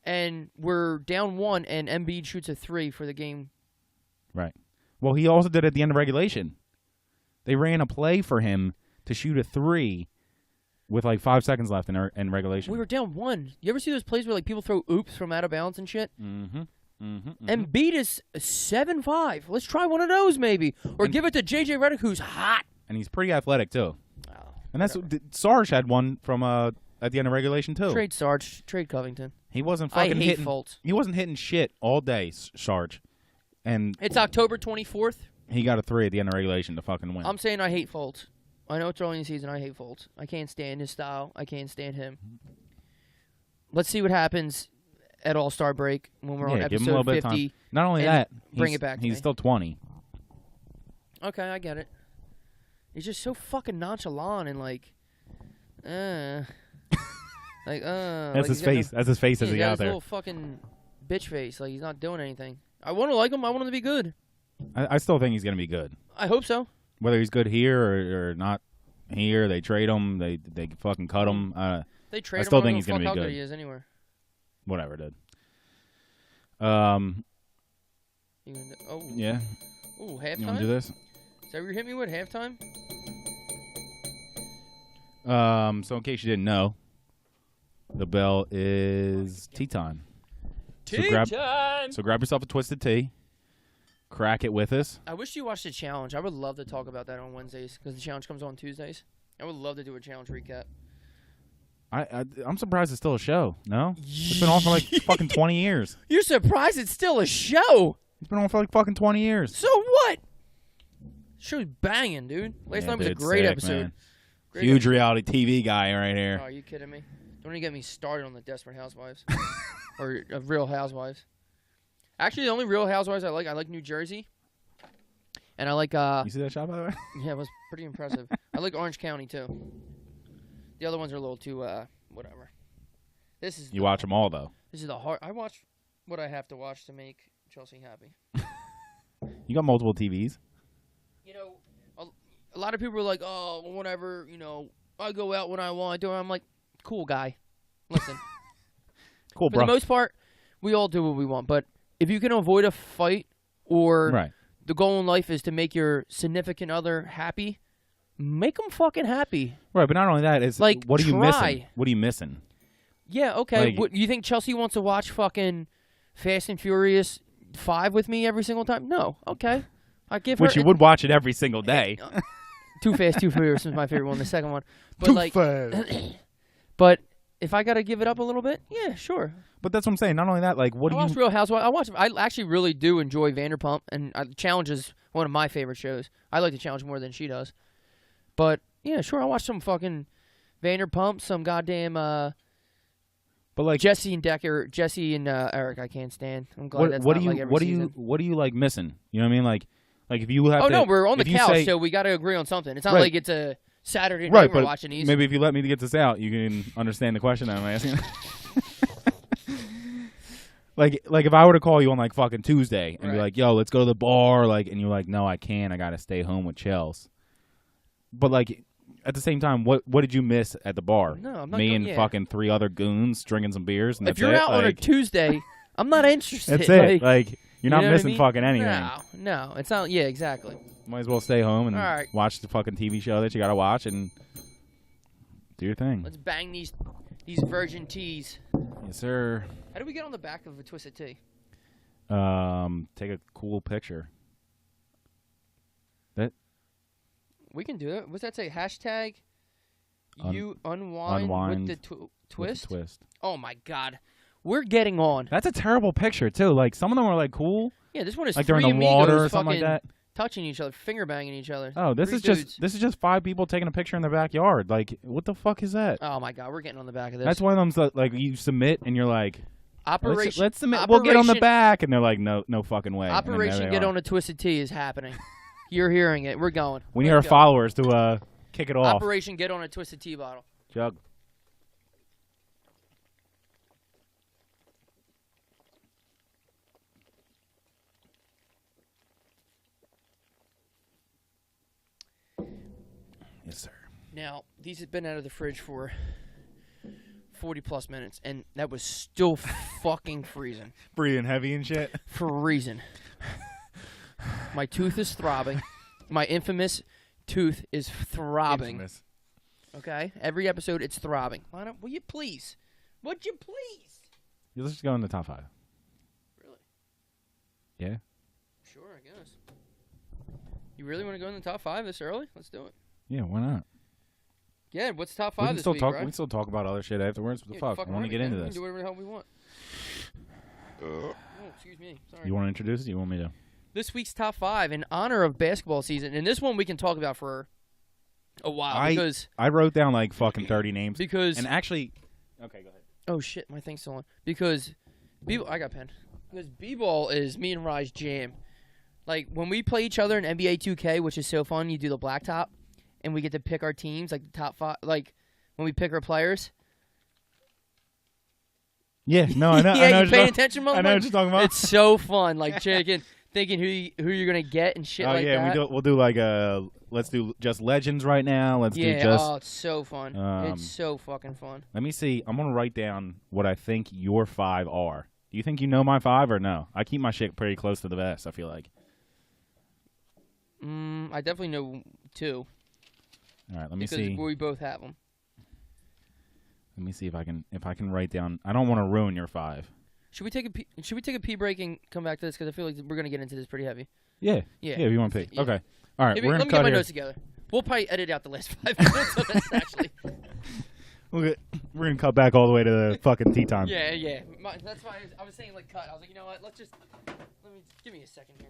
And we're down 1, and Embiid shoots a 3 for the game. Right. Well, he also did it at the end of regulation. They ran a play for him to shoot a 3 with like 5 seconds left in regulation. We were down 1. You ever see those plays where like people throw oops from out of bounds and shit? Mm-hmm. Embiid is 7'5". Let's try one of those maybe, or give it to JJ Redick, who's hot. And he's pretty athletic too. Oh, And that's Sarge had one from at the end of regulation too. Trade Sarge, trade Covington. He wasn't I fucking hate hitting. Fultz. He wasn't hitting shit all day, Sarge. And It's October 24th. he got a 3 at the end of regulation to fucking win. I'm saying I hate Fultz. I know it's early in the season. I hate Fultz. I can't stand his style. I can't stand him. Let's see what happens at All-Star break when we're on give him a little episode bit of 50. time. Not only and that, bring it back to he's me. still 20. Okay, I get it. He's just so fucking nonchalant and like, That's like his face. That's his face as He's he got out his there. little fucking bitch face. Like he's not doing anything. I want to like him. I want him to be good. I still think he's gonna be good. I hope so. Whether he's good here or not here, they trade him. They fucking cut him. They trade him. still I don't think give he's a gonna fuck be how good. He is anywhere. Whatever, dude. Yeah. Oh, halftime. You want to do this? Is that what you hit me with halftime? So in case you didn't know, the bell is tea time. Tea time. So grab yourself a twisted tea. Crack it with us. I wish you watched the challenge. I would love to talk about that on Wednesdays because the challenge comes on Tuesdays. I would love to do a challenge recap. I'm surprised it's still a show. No? It's been on for like fucking 20 years. You're surprised it's still a show? It's been on for like fucking 20 years. So what? Show's banging, dude. Last time was a dude, great sick, episode. man. Great Huge episode. reality TV guy right here. Oh, are you kidding me? Don't even get me started on the Desperate Housewives or Real Housewives. Actually, the only Real Housewives I like New Jersey, and I like. You see that shot, by the way? Yeah, it was pretty impressive. I like Orange County too. The other ones are a little too whatever. This is You watch them all, though. This is the hard. I watch what I have to watch to make Chelsea happy. You got multiple TVs? You know, a lot of people are like, oh, whatever. You know, I go out when I want to. I'm like, cool guy. Listen, Cool, for bro. the most part, we all do what we want. But if you can avoid a fight or Right. the goal in life is to make your significant other happy, make them fucking happy. Right, but not only that, it's Like, what are you try. missing? What are you missing? Yeah, okay. Like- What, you think Chelsea wants to watch fucking Fast and Furious 5 with me every single time? No. Okay. I give Which her you would watch it every single day. Too Fast, Too Furious is my favorite one. The second one, but Too like, fast. but if I gotta give it up a little bit, yeah, sure. But that's what I'm saying. Not only that, like, what I do you... watch Real Housewives. I actually really do enjoy Vanderpump, and Challenge is one of my favorite shows. I like the Challenge more than she does. But yeah, sure, I watch some fucking Vanderpump, some goddamn But like, Jesse and Eric. I can't stand. I'm glad that's what not do you like every what do season. you what do you like missing? You know what I mean? Like if you have Oh to, no, we're on the if you couch, say- so we got to agree on something. It's not Right. like it's a Saturday night right, we're but watching these. maybe if you let me get this out, you can understand the question that I'm asking. Like if I were to call you on like fucking Tuesday and be Right. like, "Yo, let's go to the bar," like, and you're like, "No, I can't. I gotta stay home with Chels." But like, at the same time, what did you miss at the bar? No, I'm not Me go- and yeah. fucking 3 other goons drinking some beers, and If that's you're it? out on a Like, Tuesday, I'm not interested. that's it. Like, you're you not know what I missing mean? fucking anything. No, it's not. Yeah, exactly. Might as well stay home and All right. watch the fucking TV show that you gotta watch and do your thing. Let's bang these virgin teas. Yes, sir. How do we get on the back of a Twisted Tea? Take a cool picture. We can do it. What's that say? Hashtag you unwind with the twist? With the twist. Oh, my God. We're getting on. That's a terrible picture, too. Like, some of them are, like, cool. Yeah, this one is like three they're in the amigos water or something like that. touching each other, finger banging each other. Oh, this Three is dudes. just 5 people taking a picture in their backyard. Like, what the fuck is that? Oh, my God. We're getting on the back of this. That's one of them that, like, you submit and you're like, Operation. let's submit. We'll get on the back. And they're like, no fucking way. Operation Get on a Twisted Tea is happening. You're hearing it. We're going. We need our followers to kick it off. Operation Get on a Twisted Tea bottle. Jug. Yes, sir. Now, these have been out of the fridge for 40-plus minutes, and that was still fucking freezing. Breathing heavy and shit. Freezing. My tooth is throbbing. My infamous tooth is throbbing. Infamous. Okay? Every episode, it's throbbing. Why not? Will you please? Would you please? Let's just go in the top 5. Really? Yeah. Sure, I guess. You really want to go in the top 5 this early? Let's do it. Yeah, why not? Yeah, what's top We 5 can this still week, talk. right? We can still talk about other shit afterwards. What the fuck? I want to get into We this. can do whatever the hell we want. Oh, excuse me. Sorry. You want to introduce it? You want me to? This week's top 5 in honor of basketball season, and this one we can talk about for a while because I wrote down like fucking 30 names. Because actually, okay, go ahead. Oh shit, my thing's still on. Because I got pen. Because b-ball is me and Raj jam. Like when we play each other in NBA 2K, which is so fun, you do the blacktop, and we get to pick our teams, like the top 5, like when we pick our players. Yeah, no, I know. Yeah, I know you paying attention, motherfucker? I know what you're talking about. It's so fun, like thinking who you're gonna get and shit like that. We'll do like let's do just legends right now. Let's do just. Oh, it's so fun. It's so fucking fun. Let me see. I'm gonna write down what I think your 5 are. Do you think you know my 5 or no? I keep my shit pretty close to the vest, I feel like. I definitely know 2. All right, let me because see. We both have them. Let me see if I can write down. I don't want to ruin your 5. Should we take a pee break and come back to this because I feel like we're gonna get into this pretty heavy. Yeah. Yeah. If you want to pee. Yeah. Okay. All right. Maybe, we're gonna let me cut get my here. notes together. We'll probably edit out the last 5 minutes of this actually. We're gonna cut back all the way to the fucking tea time. Yeah. That's why I was saying like cut. I was like, you know what? Give me a second here.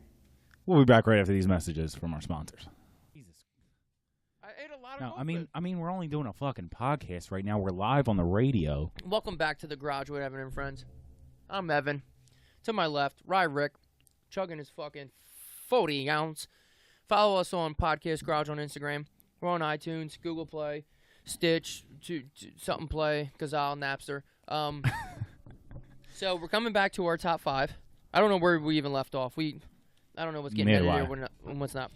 We'll be back right after these messages from our sponsors. Jesus. I ate a lot of. No, I mean, we're only doing a fucking podcast right now. We're live on the radio. Welcome back to the garage with Evan and friends. I'm Evan. To my left, Rick, chugging his fucking 40 ounce. Follow us on Podcast Garage on Instagram. We're on iTunes, Google Play, Stitch, something Play, Gazelle, Napster. So we're coming back to our top 5. I don't know where we even left off. I don't know what's getting edited here and what's not.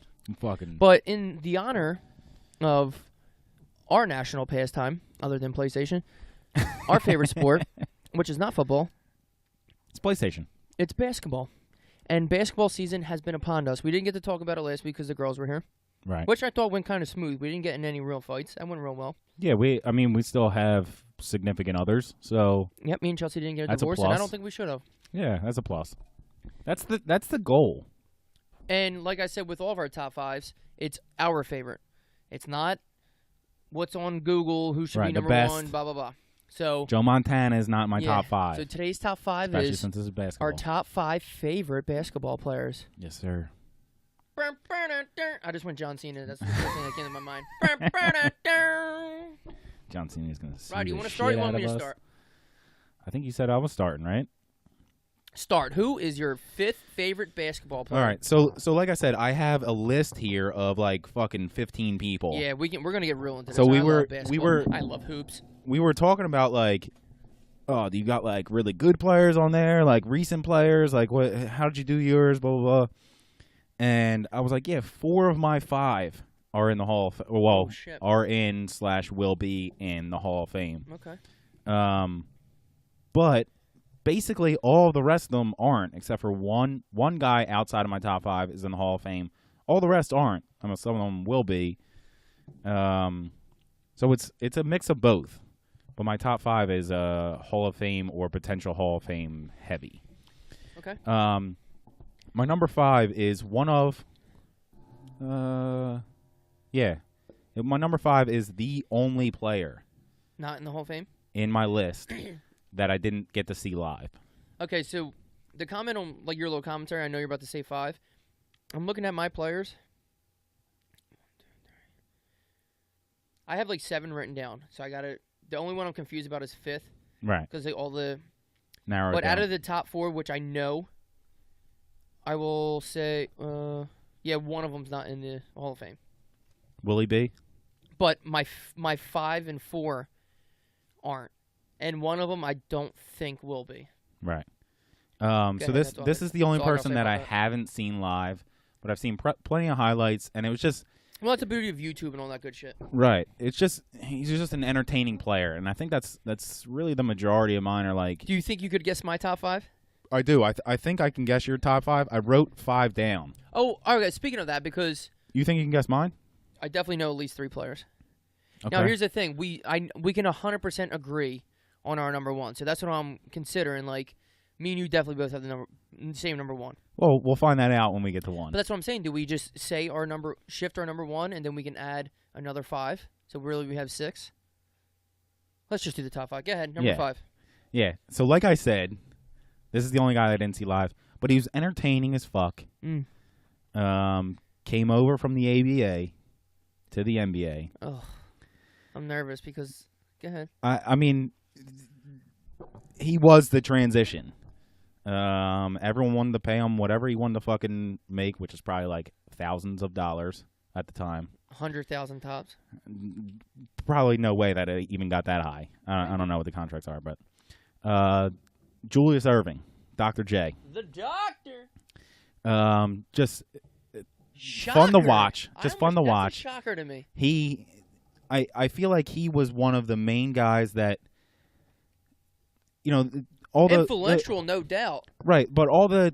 But in the honor of our national pastime, other than PlayStation, our favorite sport, which is not football. It's PlayStation. It's basketball. And basketball season has been upon us. We didn't get to talk about it last week because the girls were here. Right. Which I thought went kind of smooth. We didn't get in any real fights. That went real well. Yeah, we still have significant others, so. Yep, me and Chelsea didn't get a that's divorce, a and plus. I don't think we should have. Yeah, that's a plus. That's the goal. And like I said, with all of our top 5s, it's our favorite. It's not what's on Google, who should be number 1, blah, blah, blah. So Joe Montana is not my top 5. So today's top 5 especially is since this is basketball. our top 5 favorite basketball players. Yes, sir. I just went John Cena. That's the first thing that came to my mind. John Cena is going to see Right, do you the want to start or shit you want out me of to us. start? I think you said I was starting, right? Start. Who is your 5th favorite basketball player? All right. So like I said, I have a list here of like fucking 15 people. Yeah, we're gonna get real into this. So I love hoops. We were talking about like, oh, you got like really good players on there, like recent players, like what? How did you do yours? Blah blah blah. And I was like, yeah, 4 of my 5 are in the Hall of are in / will be in the Hall of Fame. Okay. But basically all of the rest of them aren't, except for one guy outside of my top 5 is in the Hall of Fame. All the rest aren't. I mean, some of them will be. So it's a mix of both. But my top 5 is Hall of Fame or potential Hall of Fame heavy. Okay. My number 5 is one of Yeah. My number 5 is the only player Not in the Hall of Fame? in my list that I didn't get to see live. Okay, so the comment on like your little commentary, I know you're about to say 5. I'm looking at my players. I have like 7 written down, so I got to. The only one I'm confused about is 5th, Right. because all the. Narrow it But down. out of the top 4, which I know, I will say, yeah, one of them's not in the Hall of Fame. Will he be? But my 5 and 4 aren't, and one of them I don't think will be. Right. So ahead, this is the only that's all I gotta person say that I about that. haven't seen live, but I've seen plenty of highlights, and it was just Well, that's the beauty of YouTube and all that good shit. right. It's just he's just an entertaining player, and I think that's really the majority of mine are like. Do you think you could guess my top 5? I do. I think I can guess your top 5. I wrote 5 down. Oh, okay. Speaking of that, because You think you can guess mine? I definitely know at least 3 players. Okay. Now, here's the thing: we can 100% agree on our number 1, so that's what I'm considering. Like, me and you definitely both have the same number 1. Well, we'll find that out when we get to 1. But that's what I'm saying. Do we just say shift our number 1, and then we can add another 5? So really, we have 6. Let's just do the top 5. Go ahead, number 5. Yeah. So like I said, this is the only guy I didn't see live, but he was entertaining as fuck. Came over from the ABA to the NBA. Oh, I'm nervous because. Go ahead. I mean, he was the transition. Everyone wanted to pay him whatever he wanted to fucking make, which is probably like thousands of dollars at the time. 100,000 tops. Probably no way that it even got that high. I don't know what the contracts are, but Julius Erving, Dr. J. The doctor. Just Shocker. fun to watch. Just fun to That's watch. a shocker to me. I feel like he was one of the main guys that, you know, all the Influential, no doubt. right, but all the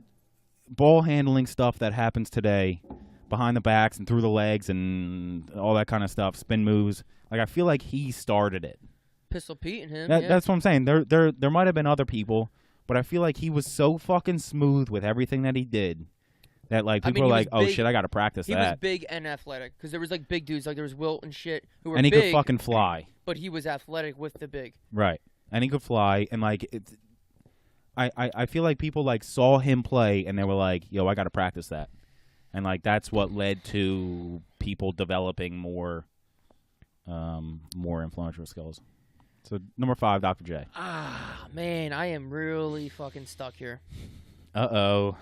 ball handling stuff that happens today, behind the backs and through the legs and all that kind of stuff, spin moves. Like I feel like he started it. Pistol Pete and him. That's what I'm saying. There might have been other people, but I feel like he was so fucking smooth with everything that he did that like people I mean, are he like, was oh big. shit, I got to practice He that. was big and athletic because there was like big dudes like there was Wilt and shit who were And he big, could fucking fly. but he was athletic with the big. Right. And he could fly, and like it's. I feel like people like saw him play and they were like, yo, I got to practice that. And like that's what led to people developing more influential skills. So number 5, Dr. J. Ah, man, I am really fucking stuck here. Uh-oh.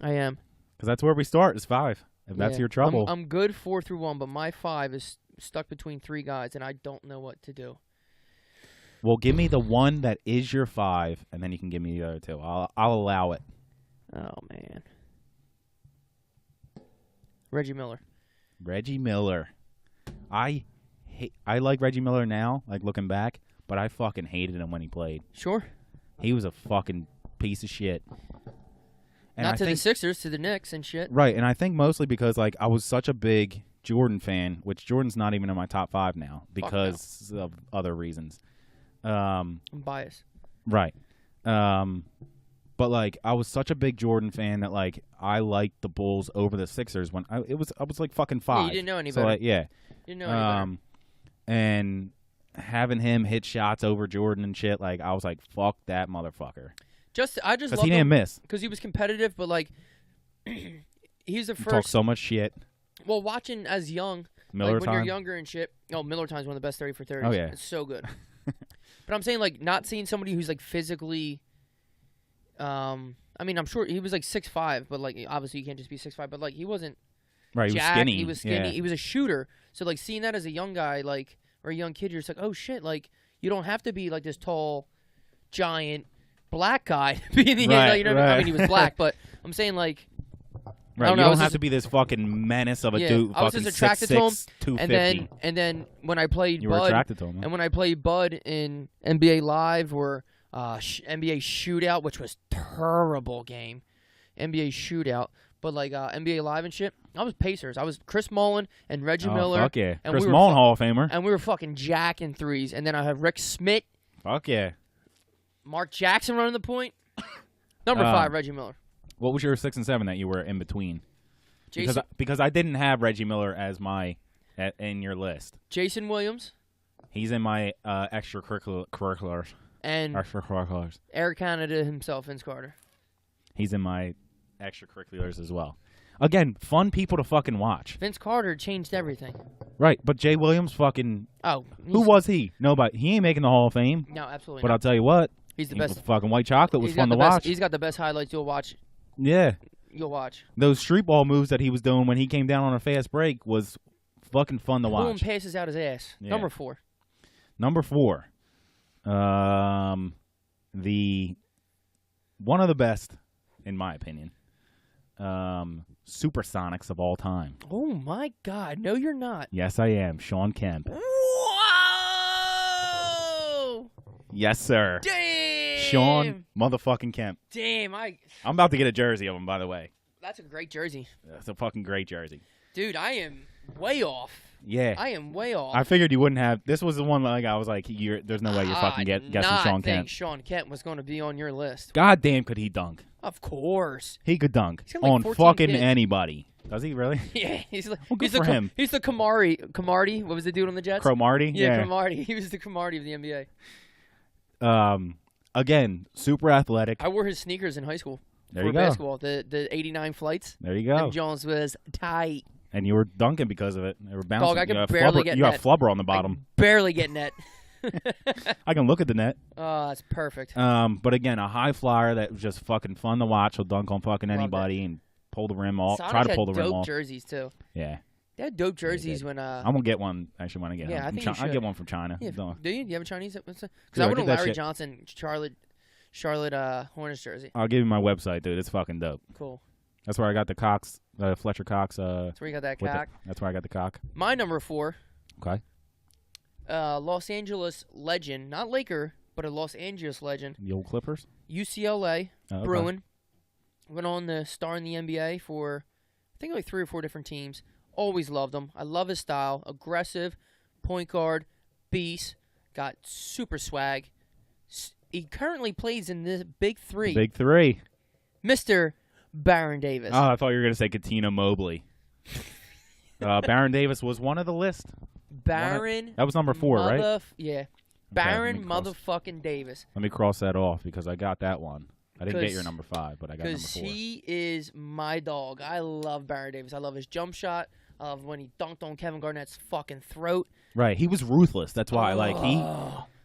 I am. Because that's where we start is 5. If that's Yeah. your trouble. I'm good 4 through 1, but my 5 is stuck between 3 guys, and I don't know what to do. Well, give me the one that is your 5, and then you can give me the other 2. I'll allow it. Oh, man. Reggie Miller. Reggie Miller. I like Reggie Miller now, like looking back, but I fucking hated him when he played. Sure. He was a fucking piece of shit. And Not I to the think, Sixers, to the Knicks and shit. right, and I think mostly because like I was such a big Jordan fan, which Jordan's not even in my top 5 now because of other reasons. I'm biased. Right. But like I was such a big Jordan fan that like I liked the Bulls over the Sixers when I was like fucking 5. Yeah, you didn't know any so better. like, yeah. You didn't know any better. And having him hit shots over Jordan and shit, like I was like, fuck that motherfucker. I just Because love he didn't miss. because he was competitive, but like he's the He first. talked so much shit. Well, watching as young, Miller like when time. you're younger and shit. Oh, Miller Time's one of the best 30 for 30s. Oh, yeah. It's so good. But I'm saying like not seeing somebody who's like physically. I mean, I'm sure he was like 6'5", but like obviously you can't just be 6'5", but like he wasn't. Right, he was jacked, skinny. He was skinny. Yeah. He was a shooter. So like seeing that as a young guy, like or a young kid, you're just like, oh shit, like you don't have to be like this tall, giant black guy to be in the Right, NBA. You know, right. I mean he was black, but I'm saying like. Right, I don't you know, I don't was have just- to be this fucking menace of a Yeah, dude. I was Fucking just attracted to him, 6'6", 250. And then when I played You were Bud, attracted to him. Huh? and when I played Bud in NBA Live or NBA Shootout, which was terrible game, NBA Shootout, but like NBA Live and shit, I was Pacers. I was Chris Mullin and Reggie Miller. Fuck yeah. and Chris we were Mullin, Hall of Famer. And we were fucking jacking threes. And then I have Rick Smith, Fuck yeah. Mark Jackson running the point. Number 5, Reggie Miller. What was your 6 and 7 that you were in between? Jason, Because I didn't have Reggie Miller as my in your list. Jason Williams. He's in my extracurriculars. And Extracurriculars. Eric Canada himself, Vince Carter. He's in my extracurriculars as well. Again, fun people to fucking watch. Vince Carter changed everything. Right, but Jay Williams fucking... Oh. Who was he? Nobody. He ain't making the Hall of Fame. No, absolutely But not. I'll tell you what. He's the best. Fucking white chocolate was fun to watch. He's got the best highlights you'll watch. Yeah. You'll watch. Those street ball moves that he was doing when he came down on a fast break was fucking fun to watch. Boom, passes out his ass. Yeah. Number 4. Number 4. One of the best, in my opinion. Supersonics of all time. Oh, my God. No, you're not. Yes, I am. Sean Kemp. Whoa! Yes, sir. Damn! Sean motherfucking Kemp. Damn, I'm about to get a jersey of him, by the way. That's a great jersey. That's a fucking great jersey. Dude, I am way off. Yeah. I am way off. I figured you wouldn't have. This was the one like I was like, there's no way you're fucking guessing Sean Kemp. Sean Kemp was going to be on your list. God damn, could he dunk? Of course. He could dunk He's got like on 14 fucking kids. anybody. Does he really? Yeah, he's like Well, good he's for him. He's the Cromartie. What was the dude on the Jets? Cromartie? Yeah, Cromartie. He was the Cromartie of the NBA. Again, super athletic. I wore his sneakers in high school There for you go. basketball. The 89 flights. There you go. Them Jones was tight. And you were dunking because of it. They were bouncing. Dog, I could you have barely flubber, get You net. have flubber on the bottom. Barely get net. I can look at the net. Oh, that's perfect. But again, a high flyer that was just fucking fun to watch. He'll dunk on fucking Love anybody and pull the rim off. Sonic Try to had pull the rim dope off. jerseys too. Yeah. They had dope jerseys did. when I'm gonna get one actually when I get Yeah, home. I think I'll you should. get one from China. Yeah, No. do you? Do you have a Chinese? Because Yeah, I I went did on that Larry shit. Johnson, Charlotte Hornets jersey. I'll give you my website, dude. It's fucking dope. Cool. That's where I got the Cox, Fletcher Cox. That's where you got that with cock. that's where I got the cock. My number 4, Okay. Los Angeles legend, not Laker, but a Los Angeles legend, The old Clippers. UCLA Okay. Bruin. Went on to star in the NBA for, I think, like 3 or 4 different teams. Always loved him. I love his style. Aggressive, point guard, beast, got super swag. He currently plays in the Big 3. Big 3. Mr. Baron Davis. Oh, I thought you were gonna say Katina Mobley. Baron Davis was one of the list. Baron. That was number 4, right? Yeah. Baron let me cross- motherfucking Davis. Let me cross that off because I got that one. I didn't get 'Cause- your number 5, but I got number 4. Because he is my dog. I love Baron Davis. I love his jump shot. I love when he dunked on Kevin Garnett's fucking throat. Right, he was ruthless. That's why,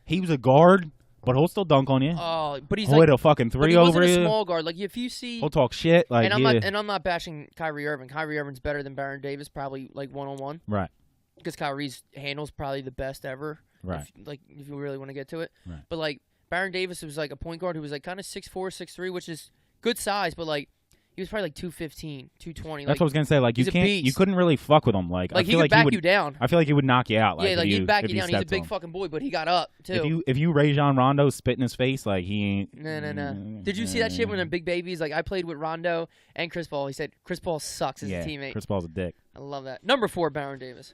he was a guard, but he'll still dunk on you. Oh, but he's He'll hit like a fucking but 3 he over wasn't you. a small guard. Like if you see, He'll talk shit. Like, and I'm not bashing Kyrie Irving. Kyrie Irving's better than Baron Davis, probably like 1-on-1. Right. Because Kyrie's handle's probably the best ever. Right. If you really want to get to it. Right. But like Baron Davis was like a point guard who was like kind of 6'4", 6'3", which is good size, but like he was probably like 215, 220. That's what I was gonna say. Like you he's a can't, beast. you couldn't really fuck with him. Like I he feel could like back he would, you down. I feel like he would knock you out. Like Yeah, like he'd back you down. He's a stepped big on him. fucking boy, but he got up too. If you Rajon Rondo spit in his face, like he ain't. No. Did you see that shit when the big babies? Like I played with Rondo and Chris Paul. He said Chris Paul sucks as a teammate. Chris Paul's a dick. I love that. Number 4, Baron Davis.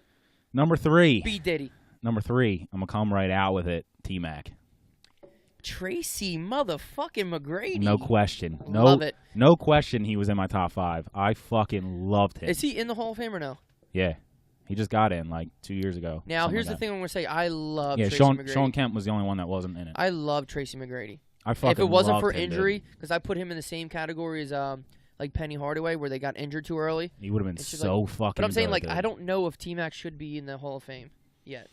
Number 3. B Diddy. Number 3. I'm gonna come right out with it. T-Mac. Tracy motherfucking McGrady. No question. Love it. No question. He was in my top 5. I fucking loved him. Is he in the Hall of Fame or no? Yeah. He just got in like 2 years ago. Now here's like the thing I'm gonna say. I love Yeah, Tracy Sean McGrady. Kemp was the only one that wasn't in it. I love Tracy McGrady. I fucking If it wasn't for loved him, injury, dude. because I put him in the same category as like Penny Hardaway, where they got injured too early. He would have been It's just so fucking. But I'm saying good, like dude. I don't know if T-Mac should be in the Hall of Fame yet.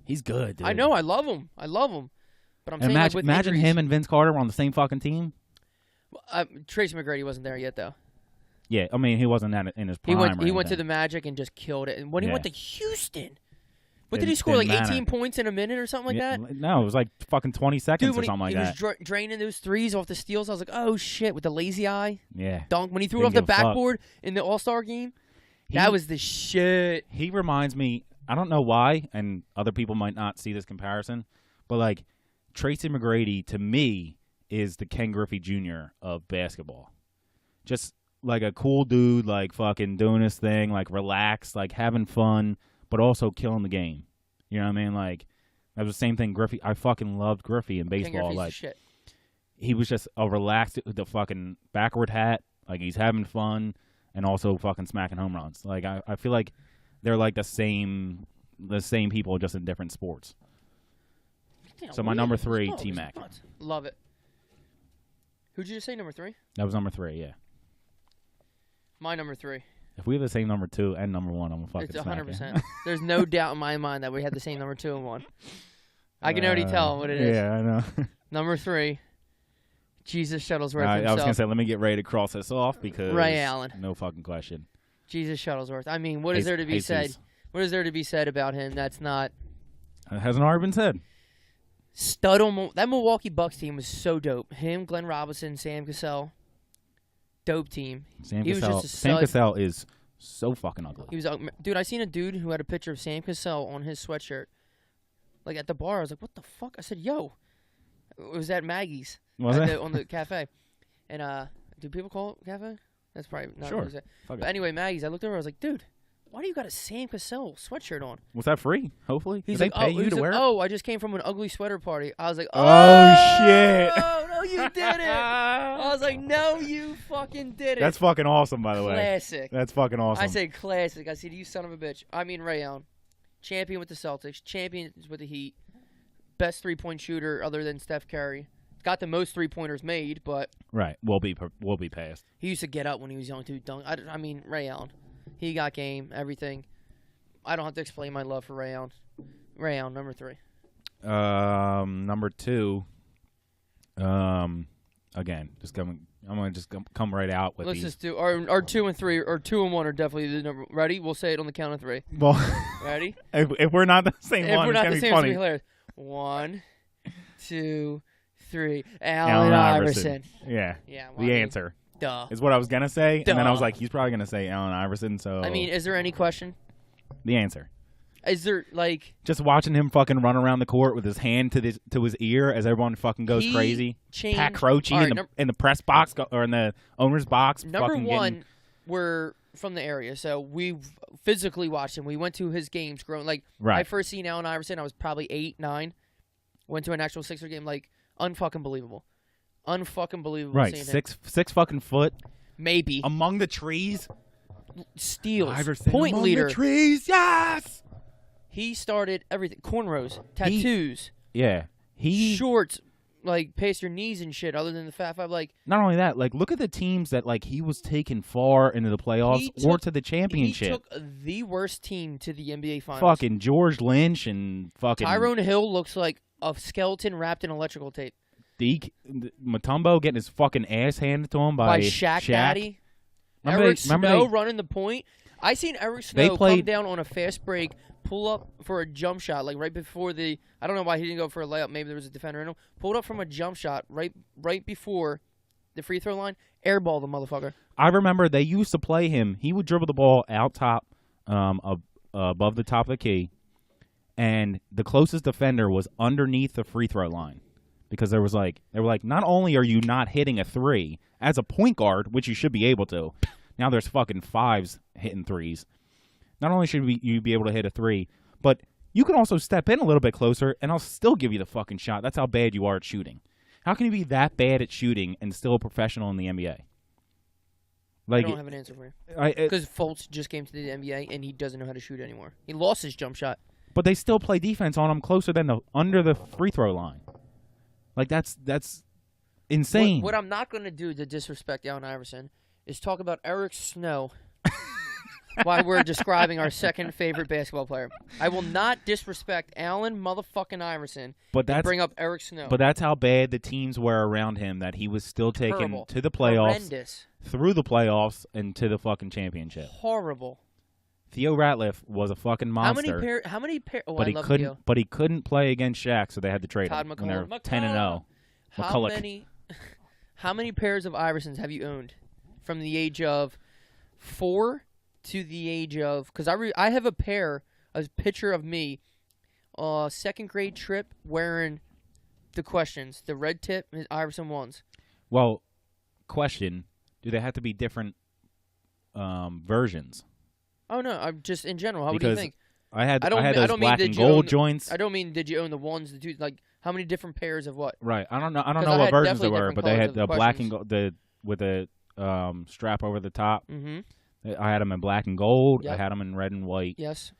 He's good, dude. I know. I love him. But I'm And saying like, with imagine injuries, him and Vince Carter were on the same fucking team. Tracy McGrady wasn't there yet though. Yeah, I mean he wasn't in his He prime. went. or He went to anything. the Magic and just killed it. And when he Yeah. went to Houston, what did Didn't- he score? Like didn't 18 matter. points in a minute or something like Yeah, that. No, it was like fucking 20 seconds Dude, or when something like he that. was draining those threes off the steals, I was like, oh shit, with the lazy eye Yeah, dunk when he threw it Didn't off the give a fuck. backboard in the All-Star game. That was the shit. He reminds me. I don't know why, and other people might not see this comparison, but like Tracy McGrady to me is the Ken Griffey Jr. of basketball. Just like a cool dude, like fucking doing his thing, like relaxed, like having fun, but also killing the game. You know what I mean? Like that was the same thing. Griffey, I fucking loved Griffey in King baseball. Griffey's the Like shit. he was just a relaxed, the fucking backward hat, like he's having fun and also fucking smacking home runs. Like I feel like they're like the same people, just in different sports. Damn, So my number 3, T-Mac. Love it. Who'd you just say, number 3? That was number 3, yeah. My number 3. If we have the same number 2 and number 1, I'm gonna fucking It's smack 100%. There's no doubt in my mind that we had the same number 2 and 1. I can already tell what it is. Yeah, I know. Number 3, Jesus Shuttlesworth I himself. was gonna say, let me get ready to cross this off because Ray Allen. No fucking question. Jesus Shuttlesworth. I mean, what is there to be said? What is there to be said about him that's not... It hasn't already been said. Stud on that Milwaukee Bucks team was so dope. Him, Glenn Robinson, Sam Cassell. Dope team. Sam He was Cassell, just a Sam stud. Cassell is so fucking ugly. He was, dude, I seen a dude who had a picture of Sam Cassell on his sweatshirt. Like at the bar, I was like, "What the fuck?" I said, "Yo," it was at Maggie's. Was it? On the cafe? And do people call it cafe? That's probably not. Sure. What it is. But anyway, Maggie's. I looked over. I was like, "Dude, why do you got a Sam Cassell sweatshirt on?" Was that free? Hopefully. He's Did like, they pay "Oh, you to wear it? oh, I just came from an ugly sweater party." I was like, Oh, shit. Oh no, you didn't!" I was like, "No, you fucking did it." That's fucking awesome, by the way. Classic. That's fucking awesome. I said classic. I said, "You son of a bitch." I mean, Ray Allen, champion with the Celtics, champion with the Heat, best 3-point shooter other than Steph Curry. Got the most 3-pointers made, but right, we'll be passed. he used to get up when he was young too. Dunk. I mean, Ray Allen, he got game, everything. I don't have to explain my love for Ray Allen. Ray Allen, number 3. Number 2. Again, I'm gonna just come right out with Let's these. just do our 2 and 3 or 2 and 1 are definitely the number. Ready? We'll say it on the count of 3. Well, Ready? if we're not the same If one, we're it's not gonna the be same, it's funny. gonna be hilarious. 1, 2, 3. Allen Iverson. Yeah. Yeah. The answer Duh. is what I was gonna say, and then I was Duh. like, he's probably gonna say Allen Iverson. So I mean, is there any question? the answer. Is there like Just watching him fucking run around the court with his hand to his ear as everyone fucking goes he crazy. changed? Pat Croce All right, in the press box or in the owner's box. number fucking 1, getting, we're from the area, so we've physically watched him. We went to his games growing. Like right. I first seen Allen Iverson, I was probably 8, 9. Went to an actual Sixer game, like unfucking believable, unfucking believable. Right, Seeing him. six fucking foot Maybe among the trees. steals, Iverson point among leader. the trees. Yes. He started everything. Cornrows, tattoos, Yeah, he. shorts, like past your knees and shit. Other than the Fat Five, like Not only that, like look at the teams that like he was taking far into the playoffs or to the championship. he took the worst team to the NBA Finals. Fucking George Lynch and fucking Tyrone Hill looks like a skeleton wrapped in electrical tape. Mutombo getting his fucking ass handed to him by Shaq Daddy. Remember Eric remember Snow running the point. I seen Eric Snow played- come down on a fast break, pull up for a jump shot, like right before the. I don't know why he didn't go for a layup. Maybe there was a defender in him. Pulled up from a jump shot right before the free throw line. Airball the motherfucker. I remember they used to play him. He would dribble the ball out top, above the top of the key, and the closest defender was underneath the free throw line, because they were like, not only are you not hitting a 3 as a point guard, which you should be able to, now there's fucking 5s hitting 3s. Not only should you be able to hit a 3, but you can also step in a little bit closer, and I'll still give you the fucking shot. That's how bad you are at shooting. How can you be that bad at shooting and still a professional in the NBA? Like, I don't have an answer for you. Because Fultz just came to the NBA and he doesn't know how to shoot anymore. He lost his jump shot. but they still play defense on him closer than under the free throw line. Like that's insane. What I'm not going to do to disrespect Allen Iverson is talk about Eric Snow while we're describing our second favorite basketball player. I will not disrespect Allen motherfucking Iverson and bring up Eric Snow. But that's how bad the teams were around him, that he was still taken Terrible. to the playoffs, Horrendous. through the playoffs, and to the fucking championship. Horrible. Theo Ratliff was a fucking monster. How many pair? Oh, but I he love couldn't. Theo. But he couldn't play against Shaq, so they had to trade Todd him when they're McCullough. 10-0. How many pairs of Iversons have you owned from the age of 4 to the age of? Because I have a picture of me, second grade trip wearing the questions, the red tip Iverson ones. Well, question: do they have to be different versions? Oh no, I'm just in general. What do Because you think? I had I don't those mean black did and you own gold the- joints. I don't mean did you own the ones, the twos, like how many different pairs of what? Right. I don't know 'Cause what I had versions they definitely were, different but they colors had of the the black and questions. gold, with the strap over the top. Mm-hmm. I had them in black and gold. Yep. I had them in red and white. Yes.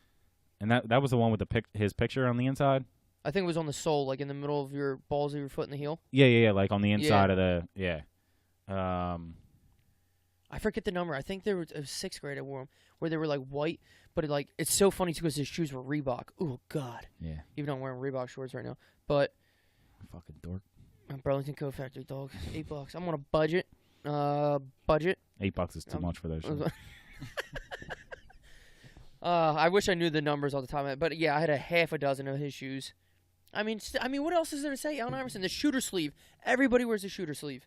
And that was the one with his picture on the inside? I think it was on the sole, like in the middle of your balls of your foot and the heel. Yeah, like on the inside of the, yeah. I forget the number. I think it was 6th grade I wore them, where they were like white, but it's so funny too because his shoes were Reebok. Oh God. Yeah. Even though I'm wearing Reebok shorts right now, but Fucking dork. Burlington Coat Factory, dog. $8. I'm on a budget. Budget. $8 is too much for those shoes. I wish I knew the numbers all the time, but yeah, I had a half a dozen of his shoes. I mean, what else is there to say? Allen Iverson, the shooter sleeve. Everybody wears a shooter sleeve.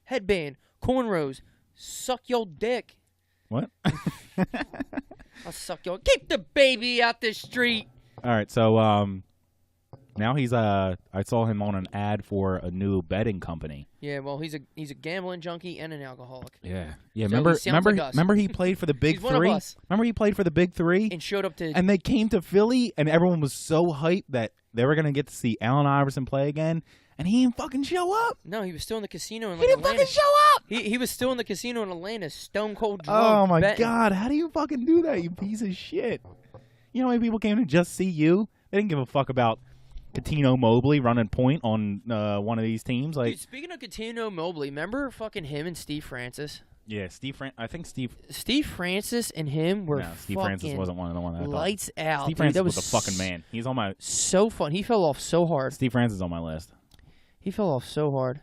Headband, cornrows, suck your dick. What? I'll suck your. Keep the baby out the street. All right, so now he's I saw him on an ad for a new betting company. Yeah, well, he's a gambling junkie and an alcoholic. Yeah. So remember he played for the Big He's one of Three? us. Remember he played for the Big Three? And showed up to. And they came to Philly, and everyone was so hyped that they were going to get to see Allen Iverson play again, and he didn't fucking show up. No, he was still in the casino in He didn't Atlanta. fucking show up! He was still in the casino in Atlanta, stone cold drunk. Oh, my betting. God. How do you fucking do that, you piece of shit? You know how many people came to just see you? They didn't give a fuck about Catino Mobley running point on one of these teams. Like, Dude, speaking of Catino Mobley, remember fucking him and Steve Francis? yeah, I think Steve Francis and him were Steve fucking Francis wasn't one of the ones I thought. lights out. Steve Dude, Francis that was a fucking man. He's on my so fun. He fell off so hard. Steve Francis is on my list. He fell off so hard.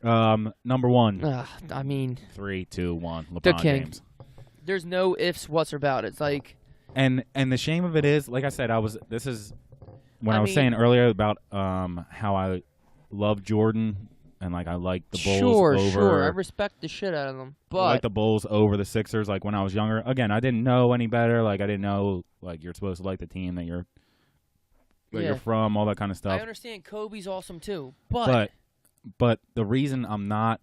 Number one. I mean, 3, 2, 1. the LeBron king. James. There's no ifs, whats, or about it. It's like, And the shame of it is, like I said, this is when I was mean, saying earlier about how I love Jordan and like I like the Bulls sure, over. sure. I respect the shit out of them, I like but the Bulls over the Sixers. Like when I was younger, again, I didn't know any better. Like I didn't know like you're supposed to like the team that you're from, all that kind of stuff. I understand Kobe's awesome too, but the reason I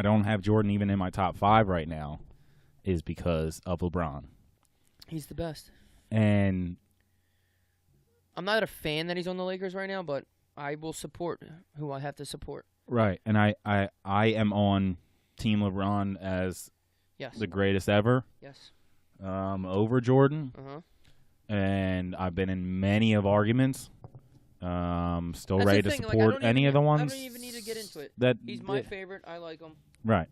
don't have Jordan even in my top 5 right now is because of LeBron. he's the best. And I'm not a fan that he's on the Lakers right now, but I will support who I have to support. right, and I am on Team LeBron as Yes. the greatest ever. Yes. Over Jordan. Uh-huh. And I've been in many of arguments. Still That's ready the to thing, like, support any of the ones. I don't even need to get into it. That He's my favorite. I like him. right.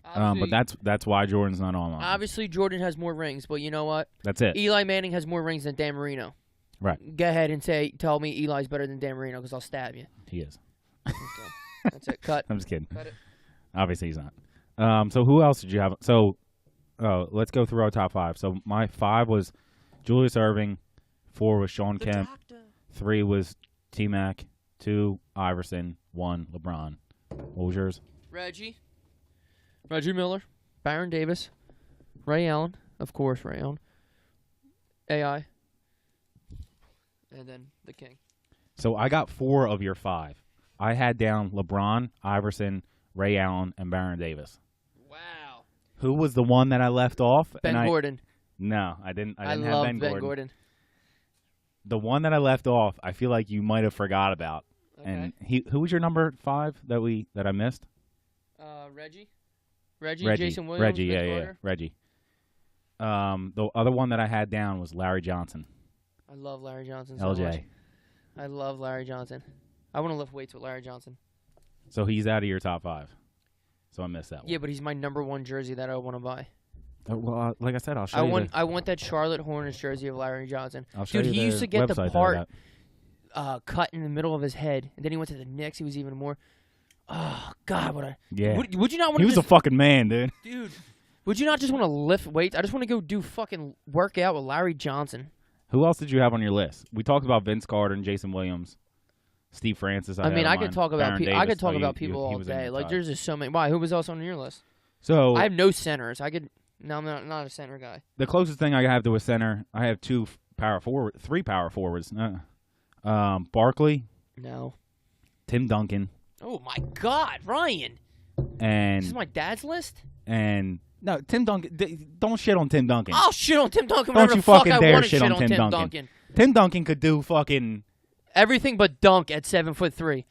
But that's why Jordan's not on. Obviously, Jordan has more rings, but you know what? That's it. Eli Manning has more rings than Dan Marino. Right. Go ahead and tell me Eli's better than Dan Marino because I'll stab you. He is. Okay. That's it. Cut. I'm just kidding. Cut it. Obviously, he's not. So who else did you have? So, let's go through our top 5. So my 5 was Julius Erving, 4 was Sean Kemp, 3 was T-Mac, 2 Iverson, 1 LeBron. What was yours? Reggie Miller, Baron Davis, Ray Allen, of course, Ray Allen, AI, and then the King. So I got 4 of your 5. I had down LeBron, Iverson, Ray Allen, and Baron Davis. Wow. Who was the one that I left off? Ben Gordon. No, I didn't. I didn't love have Ben Gordon. The one that I left off, I feel like you might have forgot about. Okay. And who was your number 5 that I missed? Reggie, Jason Williams, Reggie, Vince yeah, Carter. Reggie. The other one that I had down was Larry Johnson. I love Larry Johnson so LJ. much. I love Larry Johnson. I want to lift weights with Larry Johnson. So he's out of your top 5. So I missed that one. Yeah, but he's my number 1 jersey that I want to buy. Well, like I said, I'll show you. I want that Charlotte Hornets jersey of Larry Johnson. I'll show Dude, you he used to get the website part that cut in the middle of his head, and then he went to the Knicks. He was even more. Oh God, Yeah. Would you not want? He was a fucking man, dude. Would you not just want to lift weights? I just want to go do fucking workout with Larry Johnson. Who else did you have on your list? We talked about Vince Carter and Jason Williams, Steve Francis. I mean, I could talk about people. I could talk about people all day. Like, there's just so many. Why? Who was else on your list? So I have no centers. No, I'm not a center guy. The closest thing I have to a center, I have 3 power forwards. Barkley. No. Tim Duncan. Oh my God, Ryan. And this is my dad's list. And no, Tim Duncan. Don't shit on Tim Duncan. I'll shit on Tim Duncan. Don't you fucking dare shit on Tim Duncan. Tim Duncan could do fucking everything but dunk at 7'3".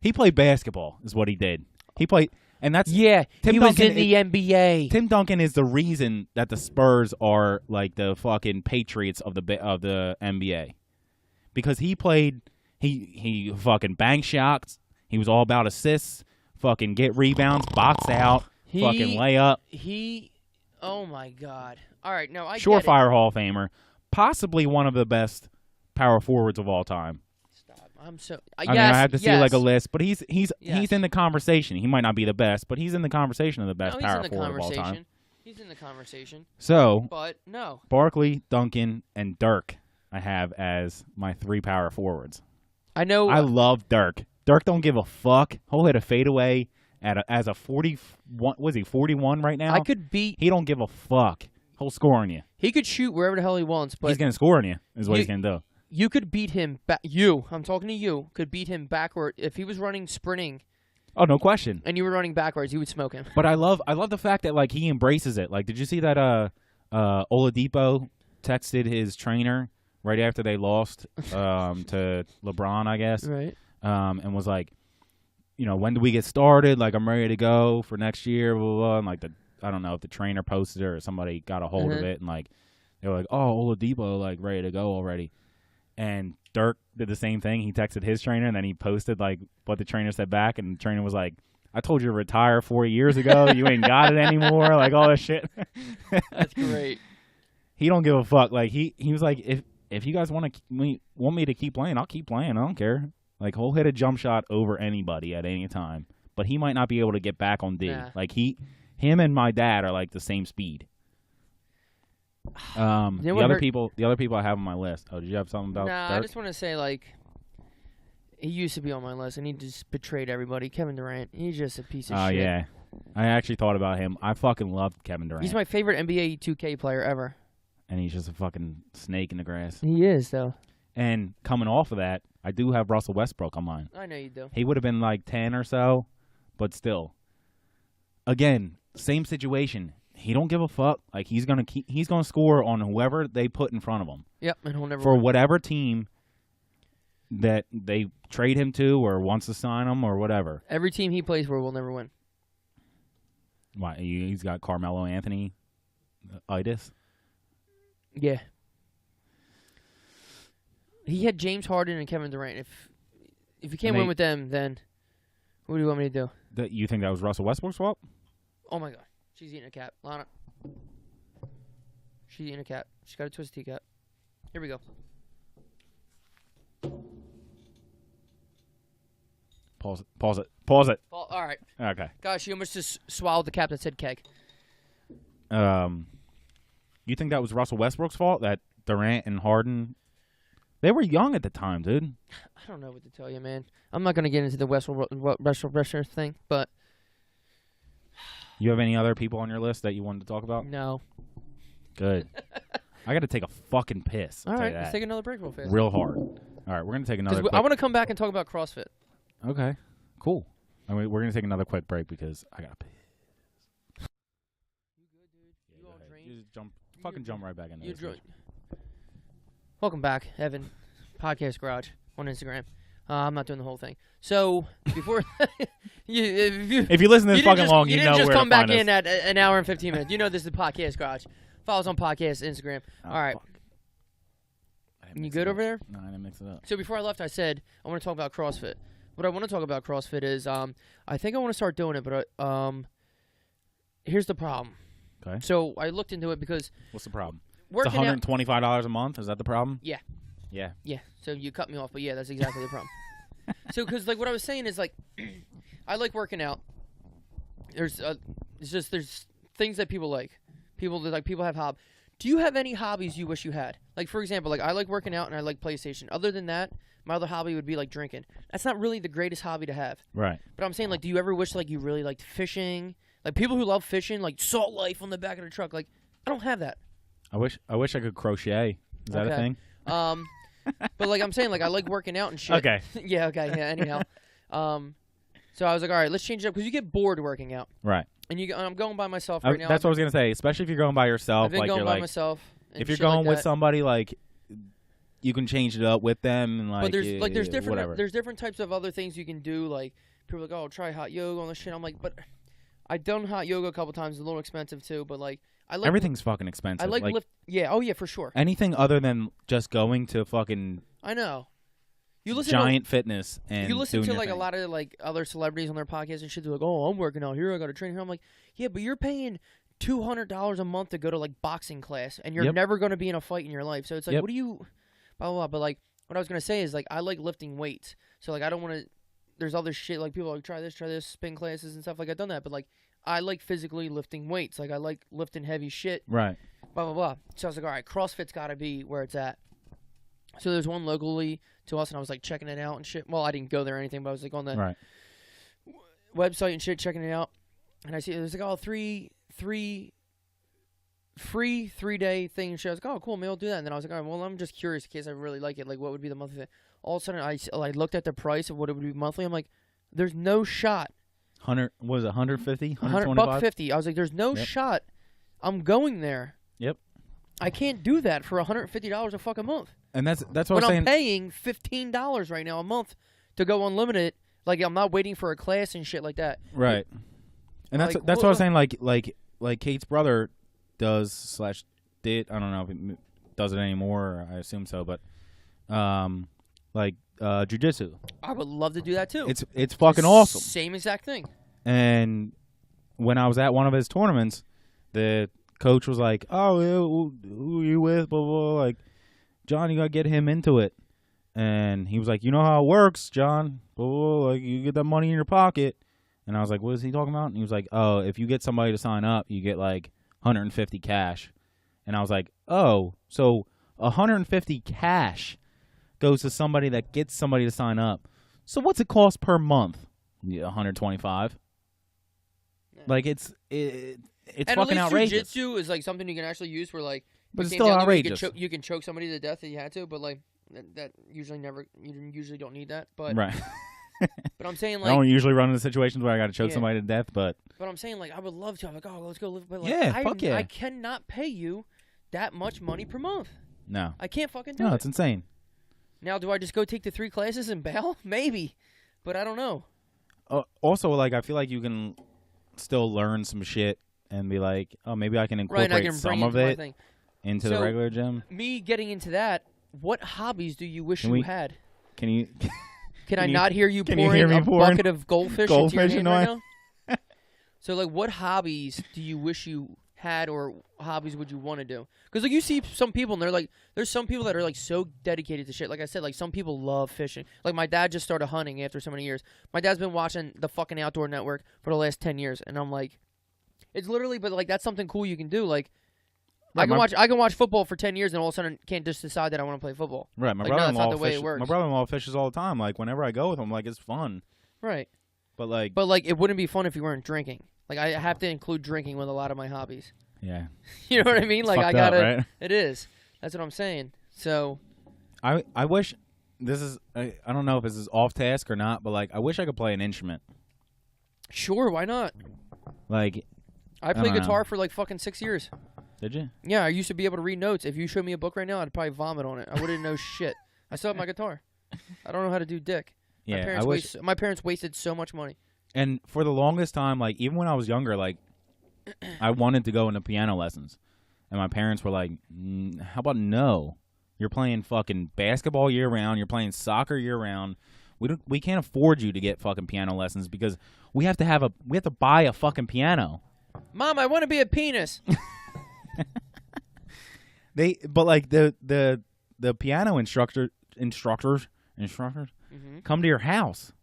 He played basketball, is what he did. He played. And that's Yeah, Tim he was Duncan in the NBA. Tim Duncan is the reason that the Spurs are like the fucking Patriots of the NBA, because he played, he fucking bank shots. He was all about assists, fucking get rebounds, box out, fucking layup. Oh my God! All right, no, I Surefire Hall of Famer, possibly one of the best power forwards of all time. I'm so. I mean, I have to see like a list, but he's in the conversation. He might not be the best, but he's in the conversation of the best power forward of all time. He's in the conversation. So, but no, Barkley, Duncan, and Dirk, I have as my 3 power forwards. I know. I love Dirk. Dirk don't give a fuck. He'll hit a fadeaway as a 41. Was he 41 right now? I could beat. He don't give a fuck. He'll score on you. He could shoot wherever the hell he wants, but he's gonna score on you. Is what he's gonna do. You could beat him. I'm talking to you. Could beat him backward if he was running sprinting. Oh, no question. And you were running backwards, you would smoke him. But I love the fact that like he embraces it. Like, did you see that Oladipo texted his trainer right after they lost to LeBron, I guess, right? And was like, when do we get started? Like, I'm ready to go for next year. Blah, blah, blah. And like I don't know if the trainer posted it or somebody got a hold of it, and like they were like, oh, Oladipo like ready to go already. And Dirk did the same thing. He texted his trainer, and then he posted like what the trainer said back, and the trainer was like, I told you to retire 4 years ago. You ain't got it anymore. Like all this shit. That's great. He don't give a fuck. Like he was like, if you guys want me to keep playing, I'll keep playing. I don't care. Like he'll hit a jump shot over anybody at any time, but he might not be able to get back on D. Nah. Like him and my dad are like the same speed. The other people I have on my list. Oh, did you have something about Nah, Dirk? I just want to say, like, he used to be on my list, and he just betrayed everybody. Kevin Durant, he's just a piece of shit. Oh, yeah. I actually thought about him. I fucking loved Kevin Durant. He's my favorite NBA 2K player ever. And he's just a fucking snake in the grass. He is, though. And coming off of that, I do have Russell Westbrook on mine. I know you do. He would have been like 10 or so, but still. Again, same situation. He don't give a fuck. Like he's gonna score on whoever they put in front of him. Yep, and he'll never for win. Whatever team that they trade him to or wants to sign him or whatever. Every team he plays for will never win. Why? He's got Carmelo Anthony itis. Yeah. He had James Harden and Kevin Durant. If you can't win with them, then what do you want me to do? You think that was Russell Westbrook's fault? Oh my God. She's eating a cat. Lana. She's eating a cat. She's got a twisted tea cat. Here we go. Pause it. All right. Okay. Gosh, she almost just swallowed the cap that said keg. You think that was Russell Westbrook's fault? That Durant and Harden, they were young at the time, dude. I don't know what to tell you, man. I'm not going to get into the Russell thing, but... You have any other people on your list that you wanted to talk about? No. Good. I got to take a fucking piss. All right, let's take another break real fast. Real hard. All right, we're going to take another I want to come back and talk about CrossFit. Okay, cool. I mean, we're going to take another quick break because I got to piss. You good, dude? You all drained? Just jump right back in there. Welcome back, Evan. Podcast Garage on Instagram. I'm not doing the whole thing. So, before... if you listen to this fucking long, you know where to find us. You didn't just come back in at an hour and 15 minutes. You know this is the Podcast Garage. Follow us on Podcast, Instagram. All right. Fuck. You good over there? No, I didn't mix it up. So before I left, I said I want to talk about CrossFit. What I want to talk about CrossFit is I think I want to start doing it, but here's the problem. Okay. So I looked into it because... What's the problem? It's $125 a month? Is that the problem? Yeah. Yeah. Yeah. So you cut me off, but yeah, that's exactly the problem. So, because like what I was saying is like, I like working out. There's things that people like. People have hobbies. Do you have any hobbies you wish you had? Like for example, like I like working out and I like PlayStation. Other than that, my other hobby would be like drinking. That's not really the greatest hobby to have. Right. But I'm saying like, do you ever wish like you really liked fishing? Like people who love fishing, like Salt Life on the back of the truck. Like I don't have that. I wish I could crochet. Is that a thing? But like I'm saying, like I like working out and shit. Okay. Yeah. Okay. Yeah. Anyhow, so I was like, all right, let's change it up because you get bored working out. Right. And I'm going by myself right now. That's what I was gonna say. Especially if you're going by yourself. I've been like going you're by like, myself. If you're going with somebody, like you can change it up with them and like. But there's different whatever. There's different types of other things you can do. Like people are like, oh, try hot yoga on this shit. I'm like, but I've done hot yoga a couple times. It's a little expensive too, but like I like Everything's fucking expensive. I like lift. Yeah. Oh yeah, for sure. Anything other than just going to fucking I know. You listen Giant Fitness and you listen doing to your like thing. a lot of like other celebrities on their podcasts and shit. They're like, "Oh, I'm working out here. I got to train here." I'm like, "Yeah, but you're paying $200 a month to go to like boxing class, and you're Yep. never going to be in a fight in your life." So it's like, Yep. what do you, blah, blah, blah. But like, what I was gonna say is like, I like lifting weights. So like, I don't want to. There's other shit like people are like try this, spin classes and stuff. Like I've done that, but like, I like physically lifting weights. Like I like lifting heavy shit. Right. Blah blah blah. So I was like, all right, CrossFit's got to be where it's at. So there's one locally to us, and I was like checking it out and shit. Well, I didn't go there or anything, but I was like on the Right. website and shit, checking it out. And I see there's like, oh, free 3-day thing and shit. I was like, oh, cool, maybe I'll do that. And then I was like, all right, well, I'm just curious in case I really like it. Like, what would be the monthly thing? All of a sudden, I looked at the price of what it would be monthly. I'm like, there's no shot. 100, what was it, 150? $100.50. I was like, there's no Yep. shot I'm going there. Yep. I can't do that for $150 a fucking month. And that's what When I'm I'm saying. paying $15 right now a month to go unlimited, like I'm not waiting for a class and shit like that. Right. And that's Like, what I was saying. Like Kate's brother does / did. I don't know if he does it anymore. I assume so, but jujitsu. I would love to do that too. It's fucking awesome. Same exact thing. And when I was at one of his tournaments, the coach was like, "Oh, yeah, who are you with?" Blah, blah, blah. Like, John, you gotta get him into it. And he was like, "You know how it works, John. Blah, blah, blah. Like, you get that money in your pocket." And I was like, "What is he talking about?" And he was like, "Oh, if you get somebody to sign up, you get like 150 cash." And I was like, "Oh, so 150 cash goes to somebody that gets somebody to sign up. So what's it cost per month? Yeah, 125. Yeah. Like it's And fucking at least outrageous. Jiu-jitsu is like something you can actually use where like, But you it's came still down there, outrageous. You can choke somebody to death if you had to, but like that usually you usually don't need that. But Right. but I'm saying I like, don't usually run into situations where I got to choke Yeah. somebody to death, but but I'm saying like I would love to. I'm like, oh, let's go live. But like, Yeah, fuck yeah. I cannot pay you that much money per month. no. I can't fucking do No, it. it's insane. Now, do I just go take the 3 classes and bail? Maybe, but I don't know. Also, like, I feel like you can still learn some shit and be like, oh, maybe I can Right, incorporate and I can some bring of into my it thing. into the So, regular gym. Me getting into that, what hobbies do you wish Can you we- had? Can you? Can I you- not hear you can you pouring hear me a pouring bucket of goldfish goldfish into your into hand right now? So, like, what hobbies do you wish you had, or hobbies would you want to do? Because, like, you see some people, and they're like, there's some people that are, like, so dedicated to shit. Like I said, like, some people love fishing. Like, my dad just started hunting after so many years. My dad's been watching the fucking Outdoor Network for the last 10 years, and I'm like, it's literally, but, like, that's something cool you can do. Like, Right, I can watch football for 10 years, and all of a sudden can't just decide that I want to play football. Right, my Like, no, that's brother-in-law not the way it fishes. works. My brother-in-law fishes all the time. Like whenever I go with him, like it's fun. Right. But like, But, like, it wouldn't be fun if you weren't drinking. Like, I have to include drinking with a lot of my hobbies. yeah, You know what I mean? it's Like, I fucked up, gotta. right? It is. That's what I'm saying. So, I wish this is. I don't know if this is off task or not, but like, I wish I could play an instrument. sure, why not? Like, I played don't guitar know. for like fucking 6 years. did you? Yeah, I used to be able to read notes. If you showed me a book right now, I'd probably vomit on it. I wouldn't know shit. I still have my guitar. I don't know how to do dick. Yeah, I wish. My parents wasted so much money. And for the longest time, like even when I was younger, like I wanted to go into piano lessons, and my parents were like, "How about no? You're playing fucking basketball year round. You're playing soccer year round. We can't afford you to get fucking piano lessons because we have to buy a fucking piano." Mom, I want to be a penis. But like the piano instructors Mm-hmm. come to your house.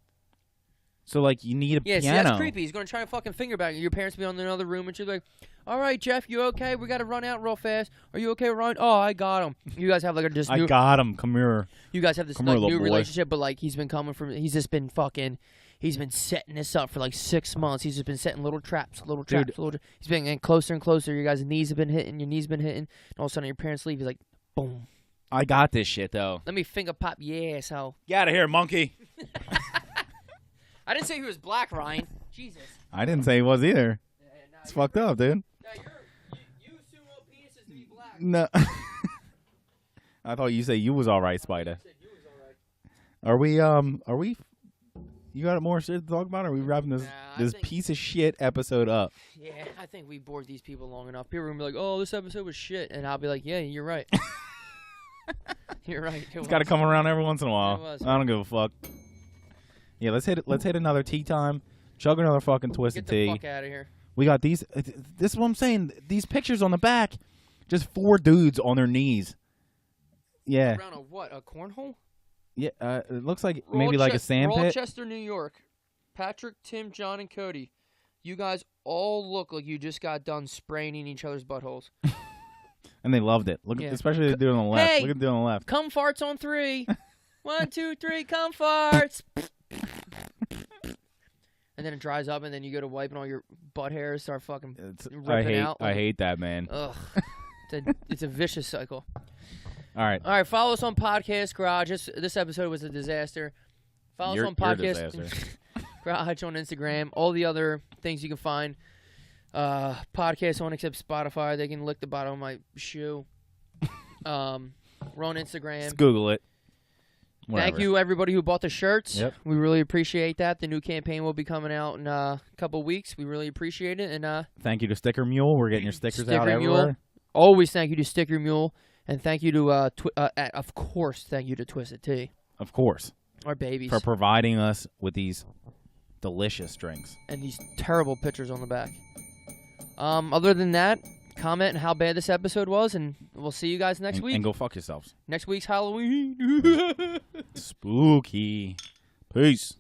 So like you need a Yeah, see, piano. that's creepy. He's gonna try to fucking finger bang you. Your parents be on another room, and she's like, "All right, Jeff, you okay? We got to run out real fast. Are you okay, Ryan? Oh, I got him." You guys have like a I got him. Come here. You guys have this Come like, here, new little boy. relationship, but like he's been coming from. He's just been fucking. He's been setting this up for like 6 months. He's just been setting little traps. He's been getting closer and closer. Your guys' knees have been hitting. Your knees been hitting. And all of a sudden, your parents leave. He's like, boom. I got this shit though. Let me finger pop your asshole. Get out of here, monkey. I didn't say he was black, Ryan. Jesus. I didn't say he was either. It's fucked up, dude. You assume all penises to be black. No. I thought you said you was all right, Spider. Are we You got more shit to talk about? Or are we wrapping this piece of shit episode up? Yeah, I think we bored these people long enough. People are gonna be like, "Oh, this episode was shit," and I'll be like, "Yeah, you're right. You're right." It's got to come around every once in a while. It was. I don't give a fuck. Yeah, let's hit another tea time. Chug another fucking twisted tea. Get the fuck out of here. We got these. This is what I'm saying. These pictures on the back, just 4 dudes on their knees. Yeah. Around a what? A cornhole? Yeah. It looks like maybe like a sand pit. Rochester, New York. Patrick, Tim, John, and Cody. You guys all look like you just got done spraying in each other's buttholes. And they loved it. Look, especially the dude on the left. Hey, look at the dude on the left. Cum farts on 3. 1, 2, 3. Cum farts. And then it dries up, and then you go to wipe, and all your butt hairs start fucking ripping out. I hate that, man. Ugh. It's a vicious cycle. All right. Follow us on Podcast Garage. This episode was a disaster. Follow us on Podcast Garage on Instagram. All the other things you can find. Podcasts on except Spotify. They can lick the bottom of my shoe. We're on Instagram. Just Google it. Whatever. Thank you, everybody who bought the shirts. Yep. We really appreciate that. The new campaign will be coming out in a couple weeks. We really appreciate it. And thank you to Sticker Mule. We're getting your stickers out everywhere. Always thank you to Sticker Mule. And thank you to, of course, thank you to Twisted Tea. Of course. Our babies. For providing us with these delicious drinks. And these terrible pictures on the back. Other than that, comment on how bad this episode was, and we'll see you guys next week. And go fuck yourselves. Next week's Halloween. Spooky. Peace.